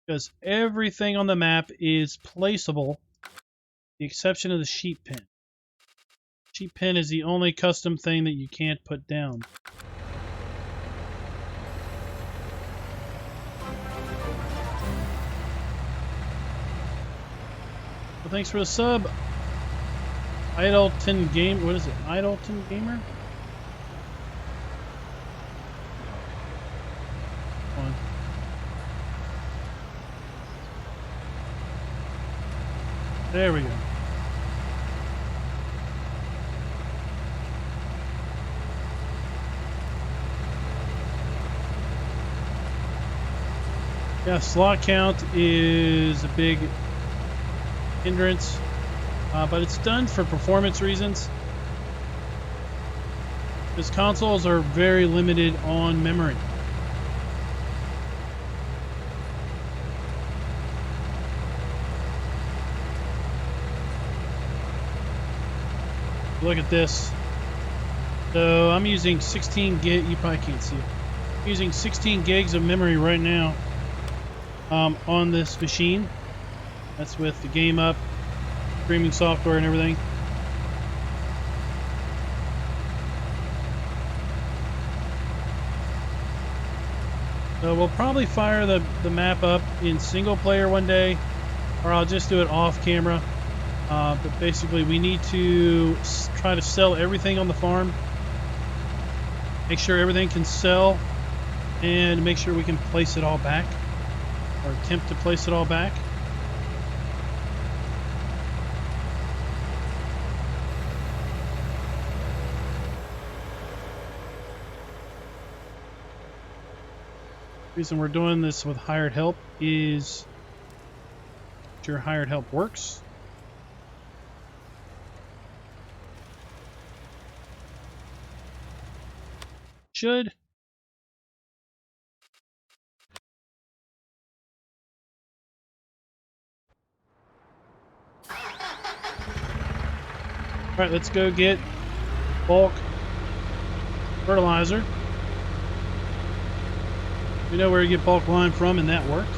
Because everything on the map is placeable, the exception of the sheep pen. Sheep pen is the only custom thing that you can't put down. Well, thanks for the sub. Idleton Game. What is it? Idleton Gamer? One. There we go. Yeah, slot count is a big hindrance, but it's done for performance reasons. Because consoles are very limited on memory. Look at this. So I'm using 16 gig. You probably can't see it. I'm using 16 gigs of memory right now on this machine. That's with the game up, streaming software, and everything. So we'll probably fire the map up in single player one day, or I'll just do it off camera. But basically we need to try to sell everything on the farm. Make sure everything can sell, and make sure we can place it all back, or attempt to place it all back. The reason we're doing this with hired help is your hired help works. Should. Alright, let's go get bulk fertilizer. We know where to get bulk lime from, and that worked.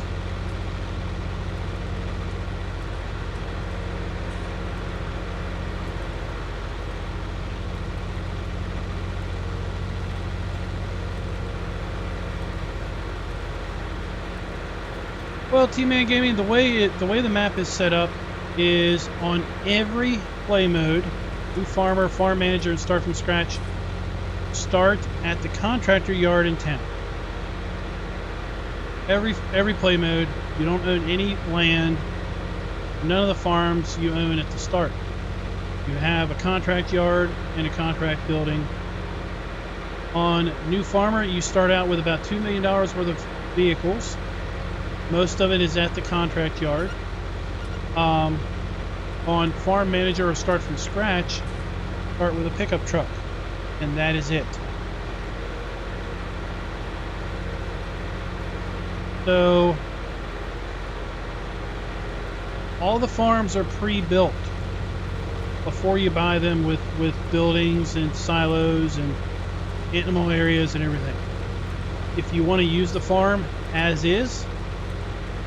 Well, T-Man Gaming, the way the map is set up is on every play mode, do farmer, farm manager, and start from scratch. Start at the contractor yard in town. Every play mode, you don't own any land. None of the farms you own at the start. You have a contract yard and a contract building. On New Farmer, you start out with about $2 million worth of vehicles. Most of it is at the contract yard. On Farm Manager or Start from Scratch, start with a pickup truck, and that is it. So all the farms are pre-built before you buy them, with buildings and silos and animal areas and everything. If you want to use the farm as is,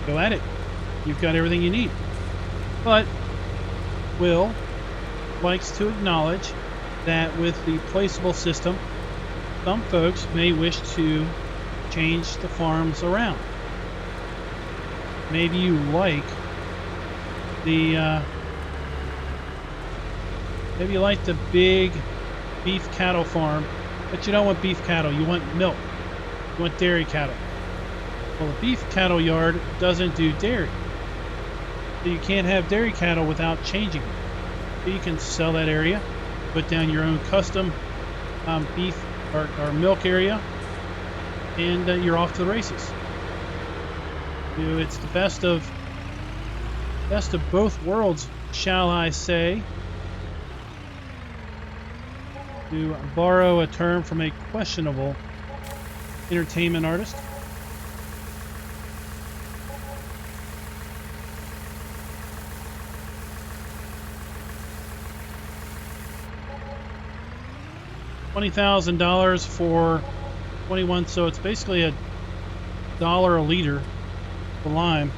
go at it. You've got everything you need. But Will likes to acknowledge that with the placeable system, some folks may wish to change the farms around. Maybe you like the big beef cattle farm, but you don't want beef cattle, you want milk. You want dairy cattle. Well, the beef cattle yard doesn't do dairy. So you can't have dairy cattle without changing it. So you can sell that area, put down your own custom beef or milk area, and you're off to the races. You know, it's the best of both worlds, shall I say, to borrow a term from a questionable entertainment artist. $20,000 for 21, so it's basically $1 a liter for lime.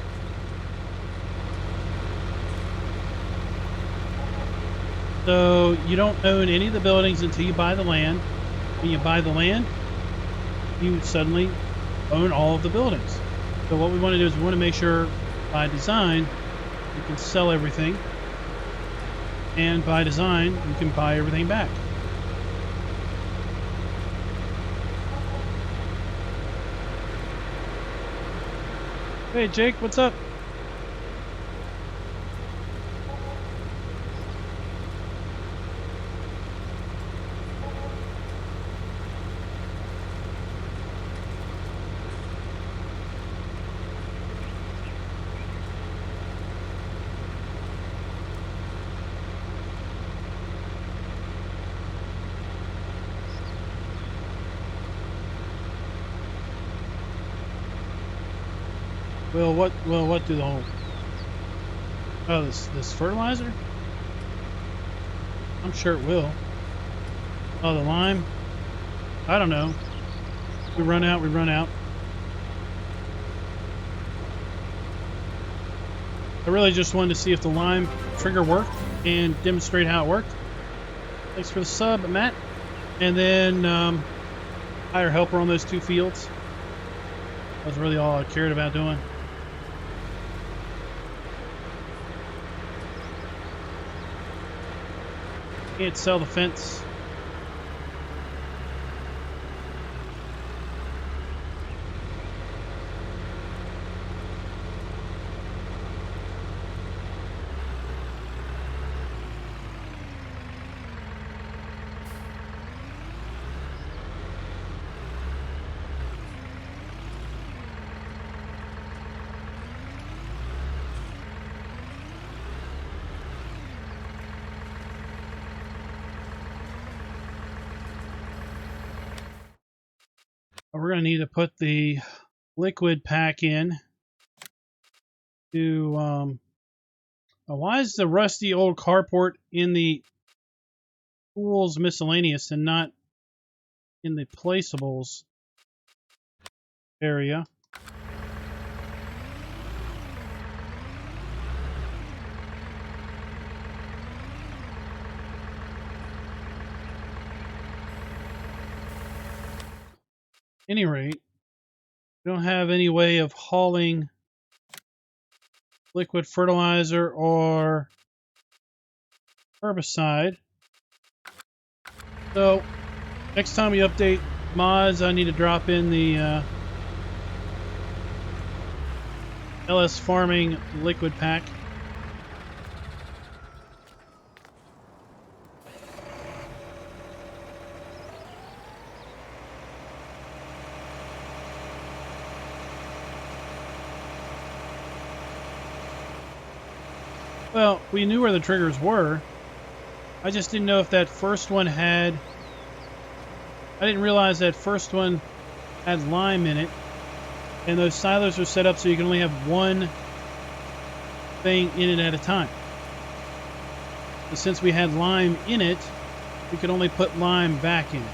So you don't own any of the buildings until you buy the land. When you buy the land, you suddenly own all of the buildings. So what we want to do is we want to make sure by design you can sell everything, and by design you can buy everything back. Hey Jake, what's up? What do the whole... Oh, this fertilizer? I'm sure it will. Oh, the lime? I don't know. We run out, we run out. I really just wanted to see if the lime trigger worked and demonstrate how it worked. Thanks for the sub, Matt. And then hire helper on those 2 fields. That's really all I cared about doing. Can't sell the fence. We're going to need to put the liquid pack in to why is the rusty old carport in the tools miscellaneous and not in the placeables area? At any rate, we don't have any way of hauling liquid fertilizer or herbicide. So next time we update mods, I need to drop in the LS Farming liquid pack. Well, we knew where the triggers were. I just didn't know if that first one had... I didn't realize that first one had lime in it. And those silos are set up so you can only have one thing in it at a time. But since we had lime in it, we could only put lime back in it.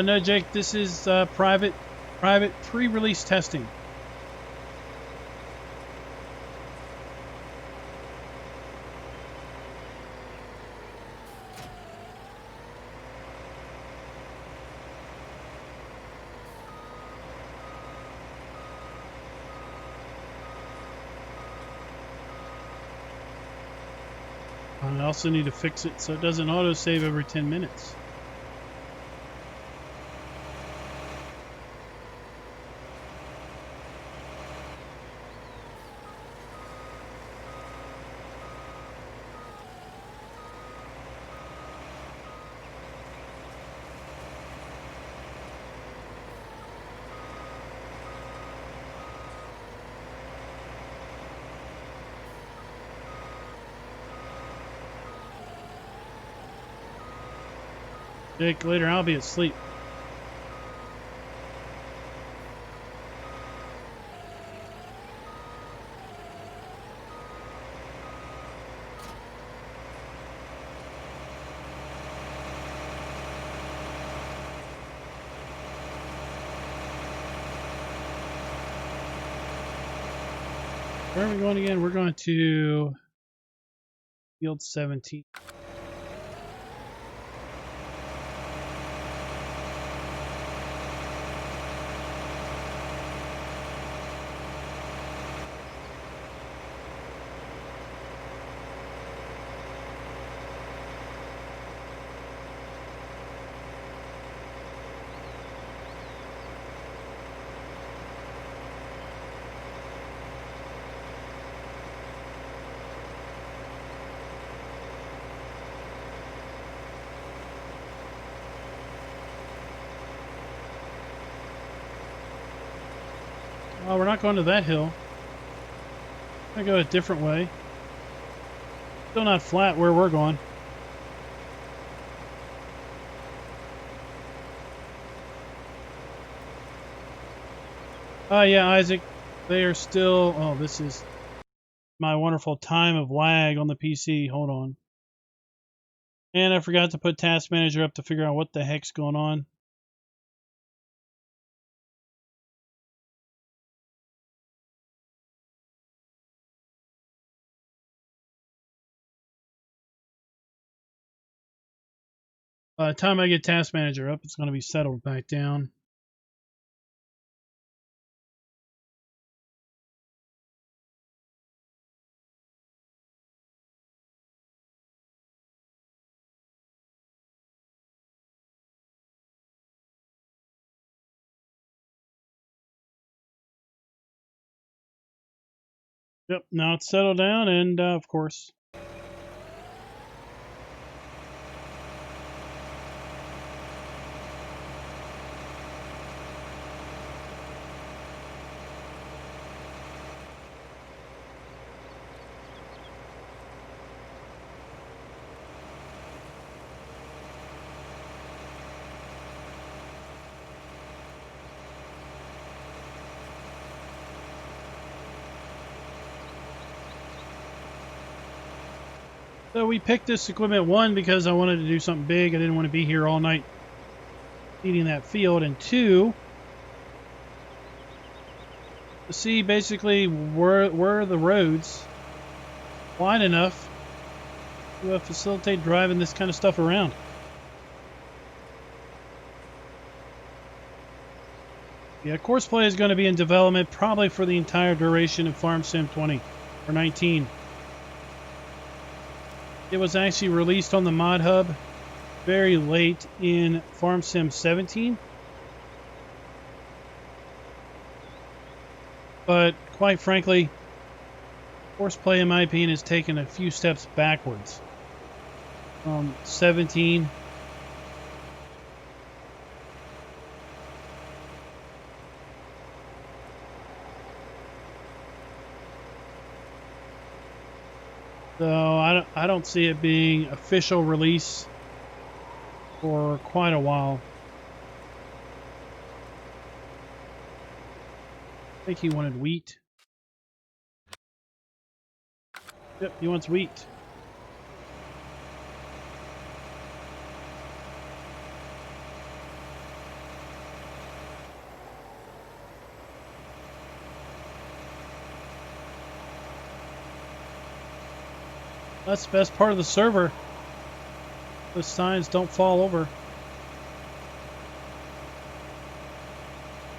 No, Jake, this is private pre-release testing. I also need to fix it so it doesn't auto-save every 10 minutes. Jake, later I'll be asleep. Where are we going again? We're going to field 17. Oh, we're not going to that hill. I'm going to go a different way. Still not flat where we're going. Oh, yeah, Isaac. They are still... Oh, this is my wonderful time of lag on the PC. Hold on. And I forgot to put Task Manager up to figure out what the heck's going on. By the time I get Task Manager up, it's going to be settled back down. Yep, now it's settled down, and of course. So we picked this equipment, one, because I wanted to do something big. I didn't want to be here all night feeding that field. And two, to see basically where the roads wide enough to facilitate driving this kind of stuff around. Yeah, course play is going to be in development probably for the entire duration of Farm Sim 20 or 19. It was actually released on the Mod Hub very late in Farm Sim 17. But quite frankly, Horseplay, in my opinion, has taken a few steps backwards from 17. So I don't see it being official release for quite a while. I think he wanted wheat. Yep, he wants wheat. That's the best part of the server. Those signs don't fall over.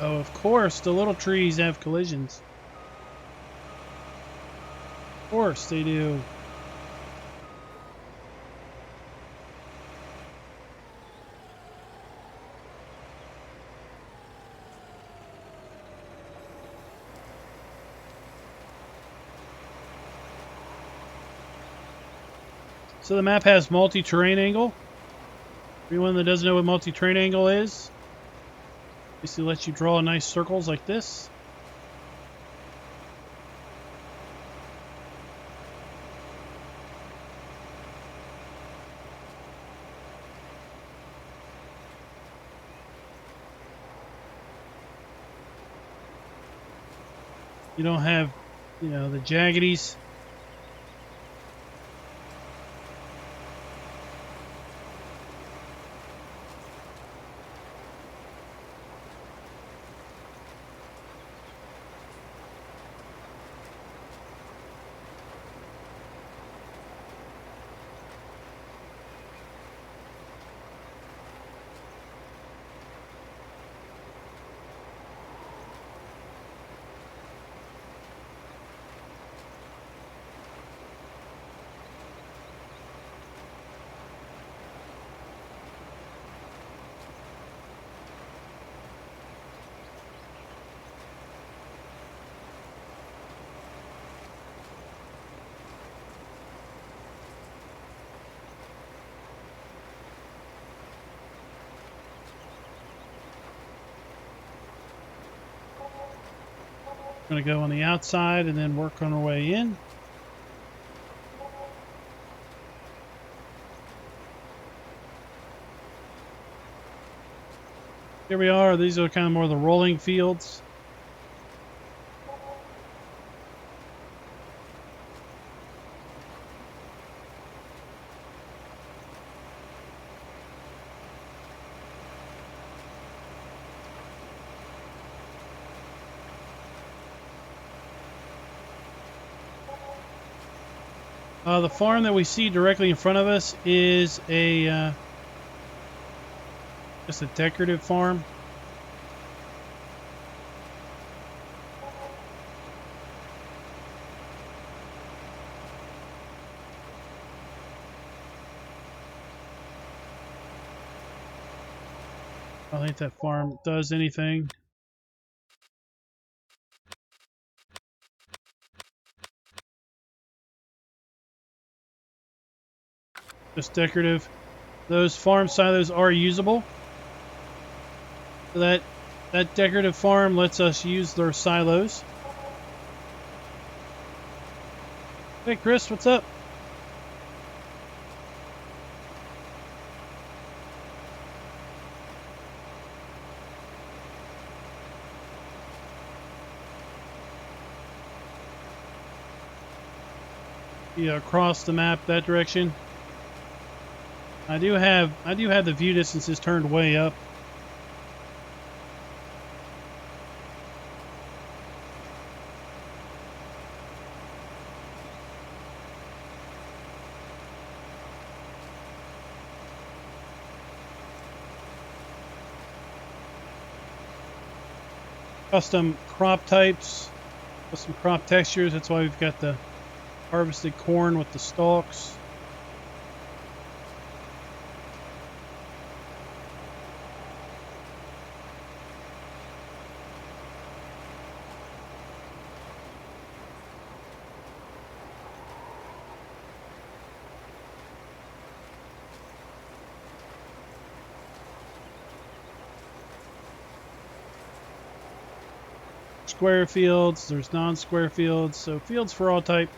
Oh, of course, the little trees have collisions. Of course they do. So the map has multi-terrain angle. Anyone that doesn't know what multi-terrain angle is, basically lets you draw nice circles like this. You don't have, you know, the jaggities. Going to go on the outside and then work on our way in. Here we are. These are kind of more the rolling fields. The farm that we see directly in front of us is a just a decorative farm. I don't think that farm does anything. Just decorative. Those farm silos are usable. So that decorative farm lets us use their silos. Hey Chris, what's up? Yeah, across the map that direction. I do have the view distances turned way up. Custom crop types, custom crop textures. That's why we've got the harvested corn with the stalks. Square fields, there's non-square fields, so fields for all type.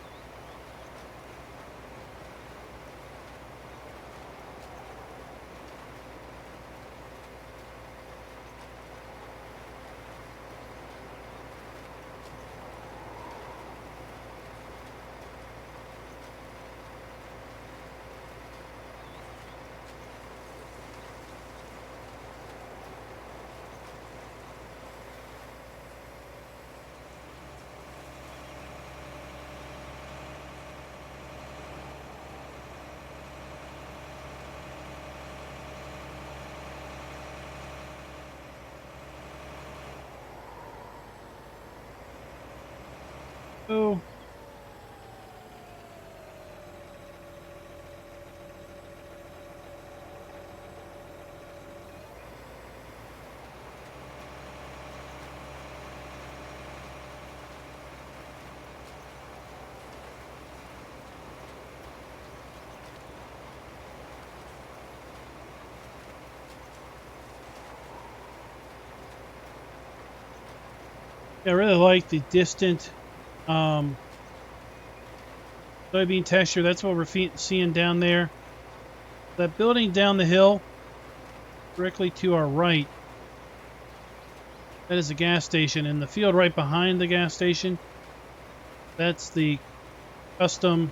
Oh. I really like the distant soybean texture. That's what we're seeing down there. That building down the hill, directly to our right, that is a gas station. And the field right behind the gas station, that's the custom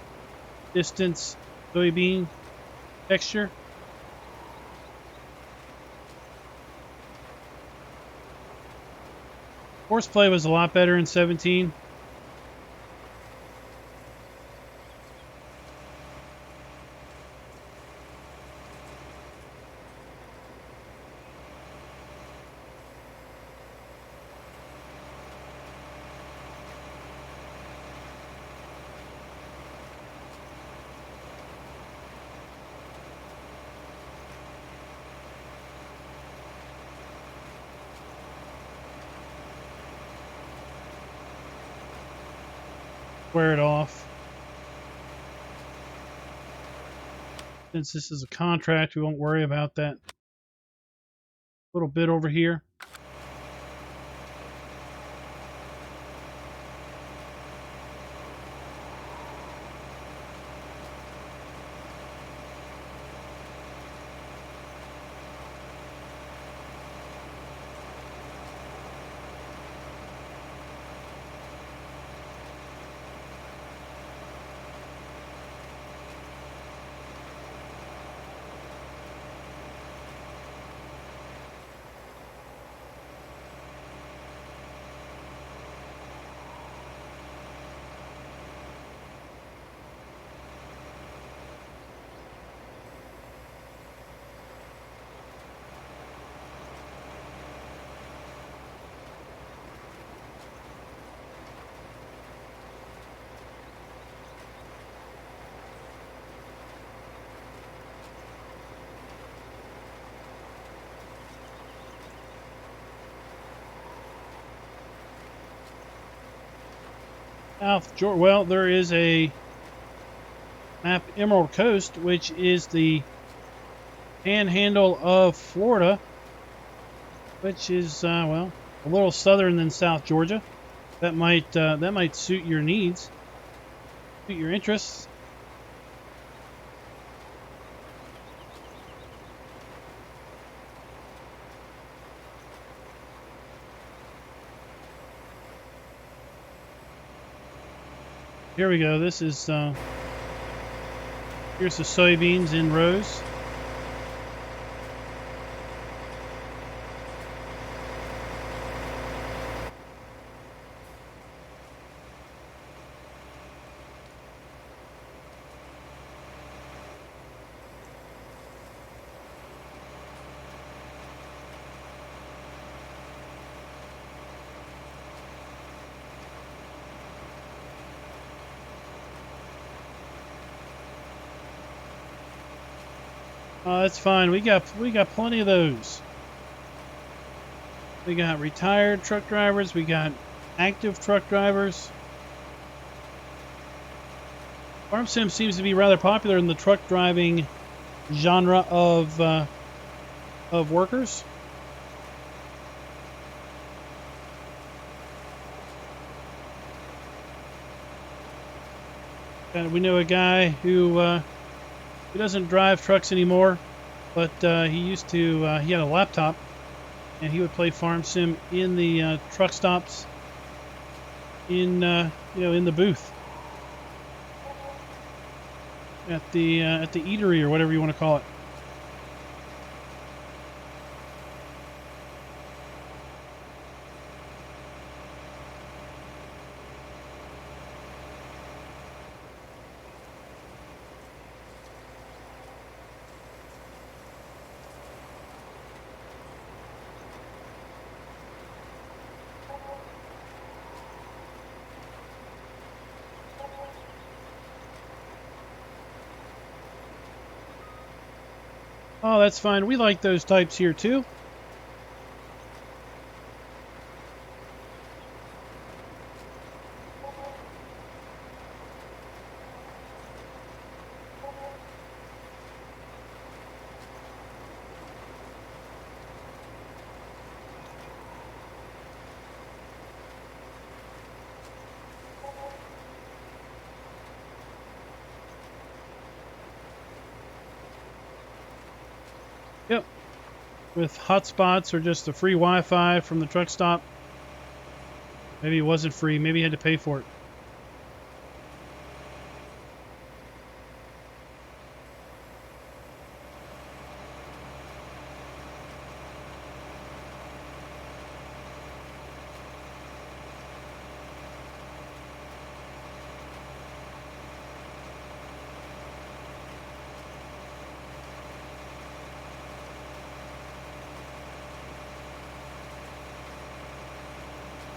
distance soybean texture. Horseplay was a lot better in 17. Square it off. Since this is a contract, we won't worry about that little bit over here. South Georgia. Well, there is a map, Emerald Coast, which is the panhandle of Florida, which is well, a little southern than South Georgia. That might suit your needs, suit your interests. Here we go. This is here's the soybeans in rows. That's fine. We got plenty of those. We got retired truck drivers. We got active truck drivers. Farm sim seems to be rather popular in the truck driving genre of workers. And we know a guy who doesn't drive trucks anymore, but he used to. He had a laptop, and he would play farm sim in the truck stops, in in the booth at the eatery or whatever you want to call it. Oh, that's fine. We like those types here too. Yep. With hotspots or just the free Wi-Fi from the truck stop. Maybe it wasn't free. Maybe you had to pay for it.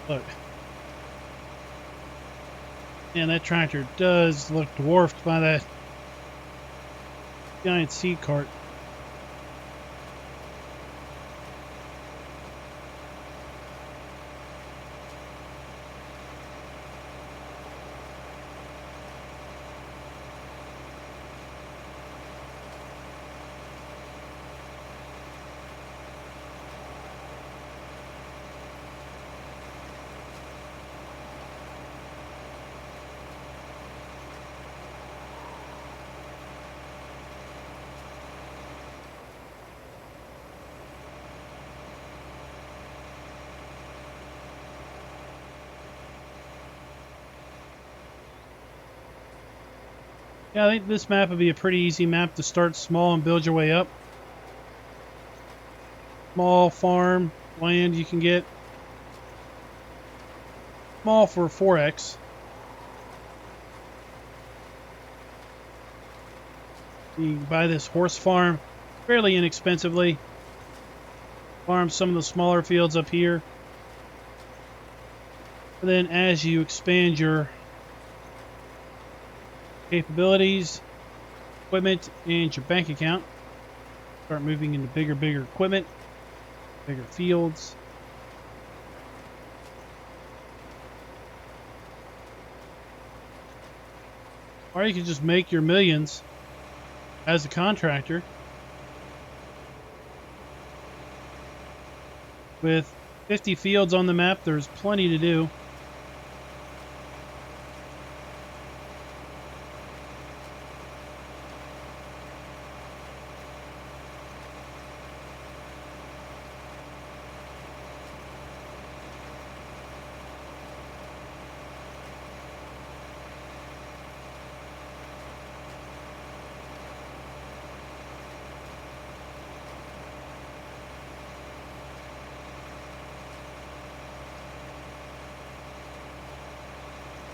Look. Man, that tractor does look dwarfed by that giant seed cart. Yeah, I think this map would be a pretty easy map to start small and build your way up. Small farm land you can get. Small for 4X. You can buy this horse farm fairly inexpensively. Farm some of the smaller fields up here. And then as you expand your capabilities, equipment, and your bank account, start moving into bigger equipment, bigger fields. Or you can just make your millions as a contractor with 50 fields on the map. There's plenty to do.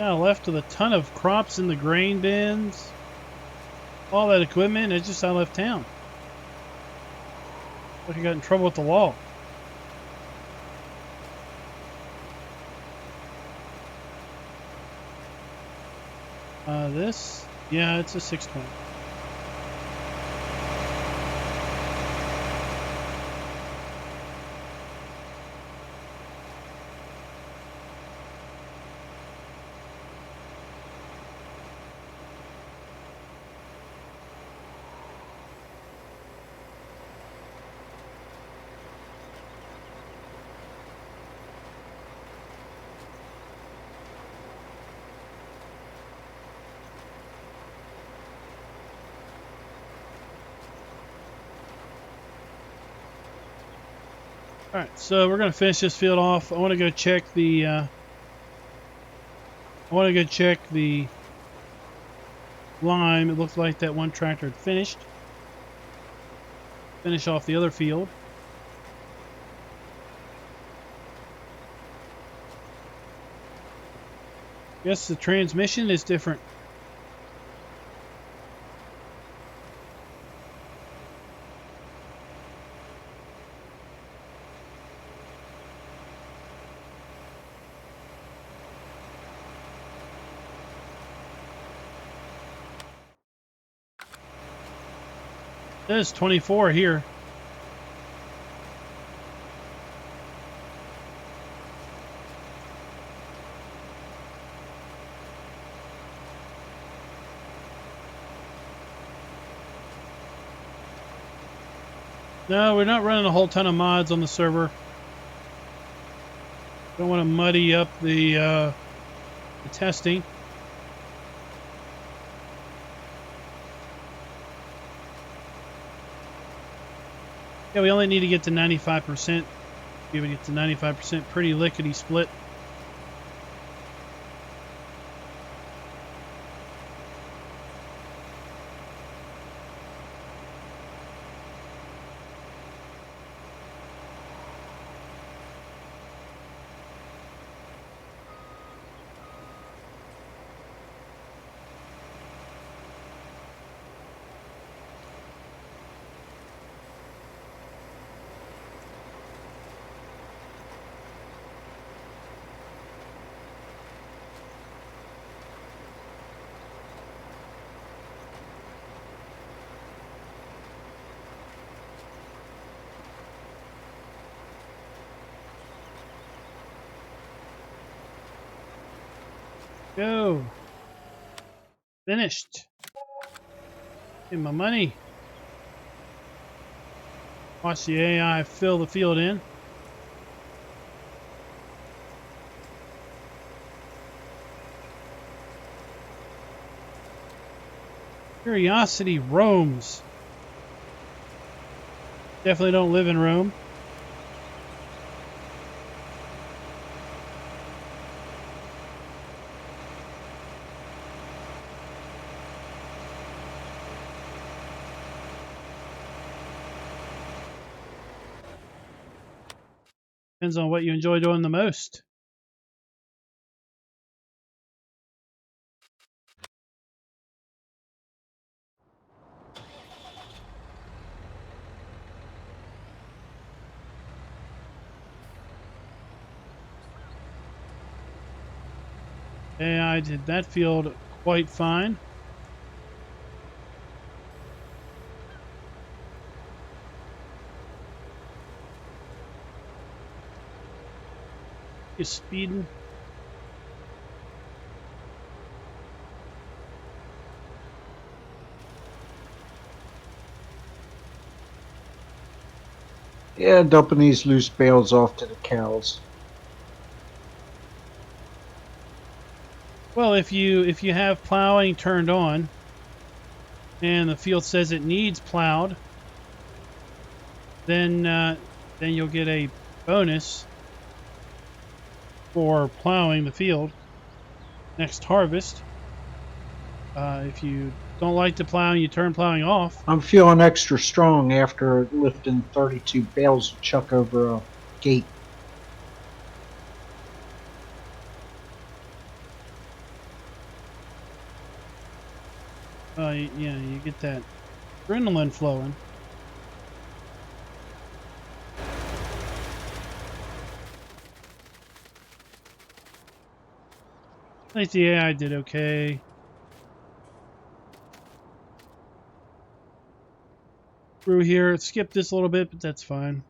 Yeah, left with a ton of crops in the grain bins. All that equipment, it's just I left town. Like I got in trouble with the law. This? Yeah, it's a 620. All right, so we're gonna finish this field off. I want to go check the. Lime. It looks like that one tractor had finished. Finish off the other field. Guess the transmission is different. It says 24 here. No, we're not running a whole ton of mods on the server. Don't want to muddy up the testing. Yeah, we only need to get to 95%. Be able to get to 95%. Pretty lickety split. Go. Finished. Get my money. Watch the AI fill the field in. Curiosity roams. Definitely don't live in Rome. Depends on what you enjoy doing the most. AI did that field quite fine. Is speeding. Yeah, dumping these loose bales off to the cows. Well, if you have plowing turned on and the field says it needs plowed, then you'll get a bonus for plowing the field next harvest. If you don't like to plow and you turn plowing off, I'm feeling extra strong after lifting 32 bales of chuck over a gate. yeah, you get that adrenaline flowing. I think the AI did okay. Through here, skip this a little bit, but that's fine.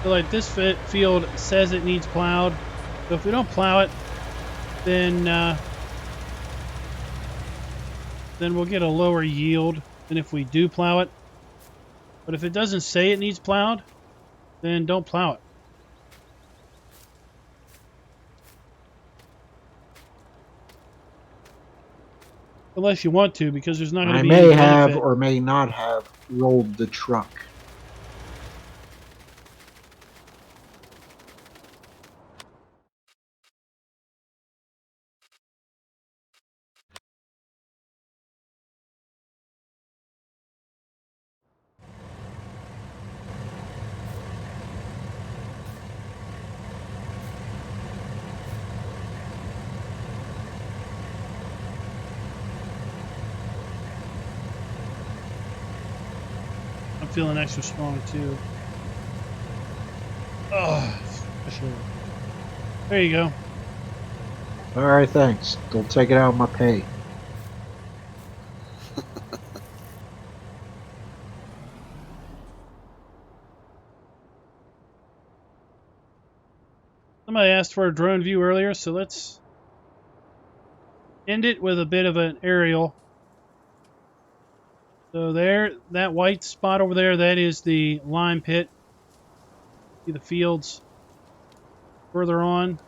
So like this field says it needs plowed, so if we don't plow it, then we'll get a lower yield than if we do plow it. But if it doesn't say it needs plowed, then don't plow it. Unless you want to, because there's not going to I be any may have benefit. or may not have rolled the truck. I'm feeling extra strong too. Oh, for sure. There you go. Alright, thanks. Don't take it out of my pay. Somebody asked for a drone view earlier, so let's end it with a bit of an aerial. So there, that white spot over there, that is the lime pit. See the fields further on.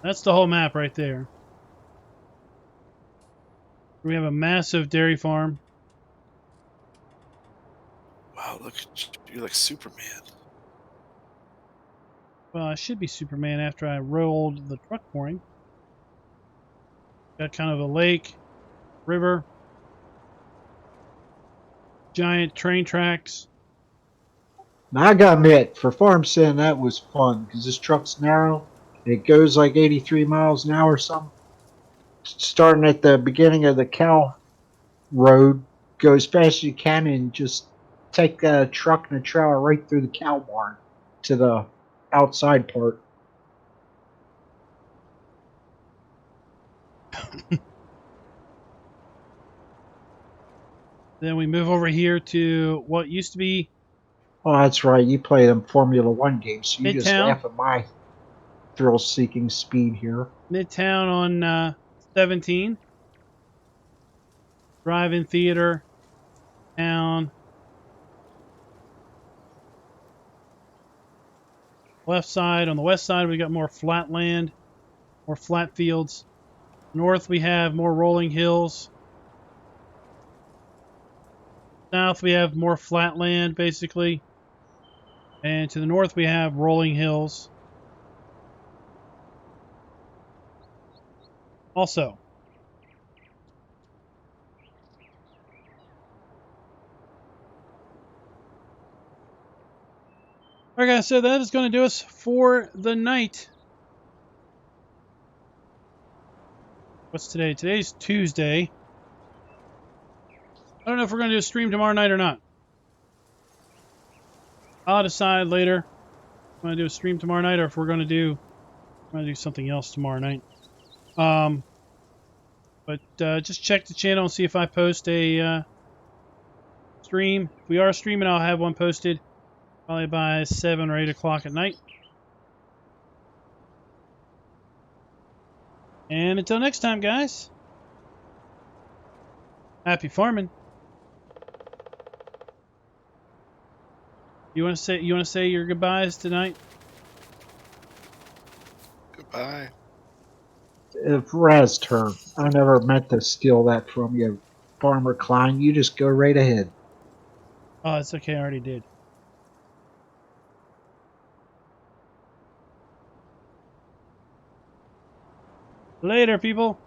That's the whole map right there. We have a massive dairy farm. Wow, look at you. You're like Superman. Well, I should be Superman after I rolled the truck mooring. Got kind of a lake, river, giant train tracks. Now I gotta admit, for farm sim, that was fun because this truck's narrow. It goes like 83 miles an hour or something. Starting at the beginning of the cow road, go as fast as you can and just take a truck and a trailer right through the cow barn to the outside part. Then we move over here to what used to be Oh, that's right. You play them Formula One games, so you just Midtown. laugh at my thrill-seeking speed here. Midtown on 17. Drive-in theater, town. Left side, on the west side, we got more flat land, more flat fields. North, we have more rolling hills. South, we have more flat land, basically. And to the north, we have rolling hills. Also, alright guys, so that is going to do us for the night. What's today? Today's Tuesday. I don't know if we're going to do a stream tomorrow night or not. I'll decide later if I'm going to do a stream tomorrow night or if we're going to do something else tomorrow night. But just check the channel and see if I post a stream. If we are streaming, I'll have one posted probably by 7 or 8 o'clock at night. And until next time, guys, happy farming. You want to say your goodbyes tonight? Goodbye. Raz turn. I never meant to steal that from you, Farmer Klein. You just go right ahead. Oh, it's okay. I already did. Later, people.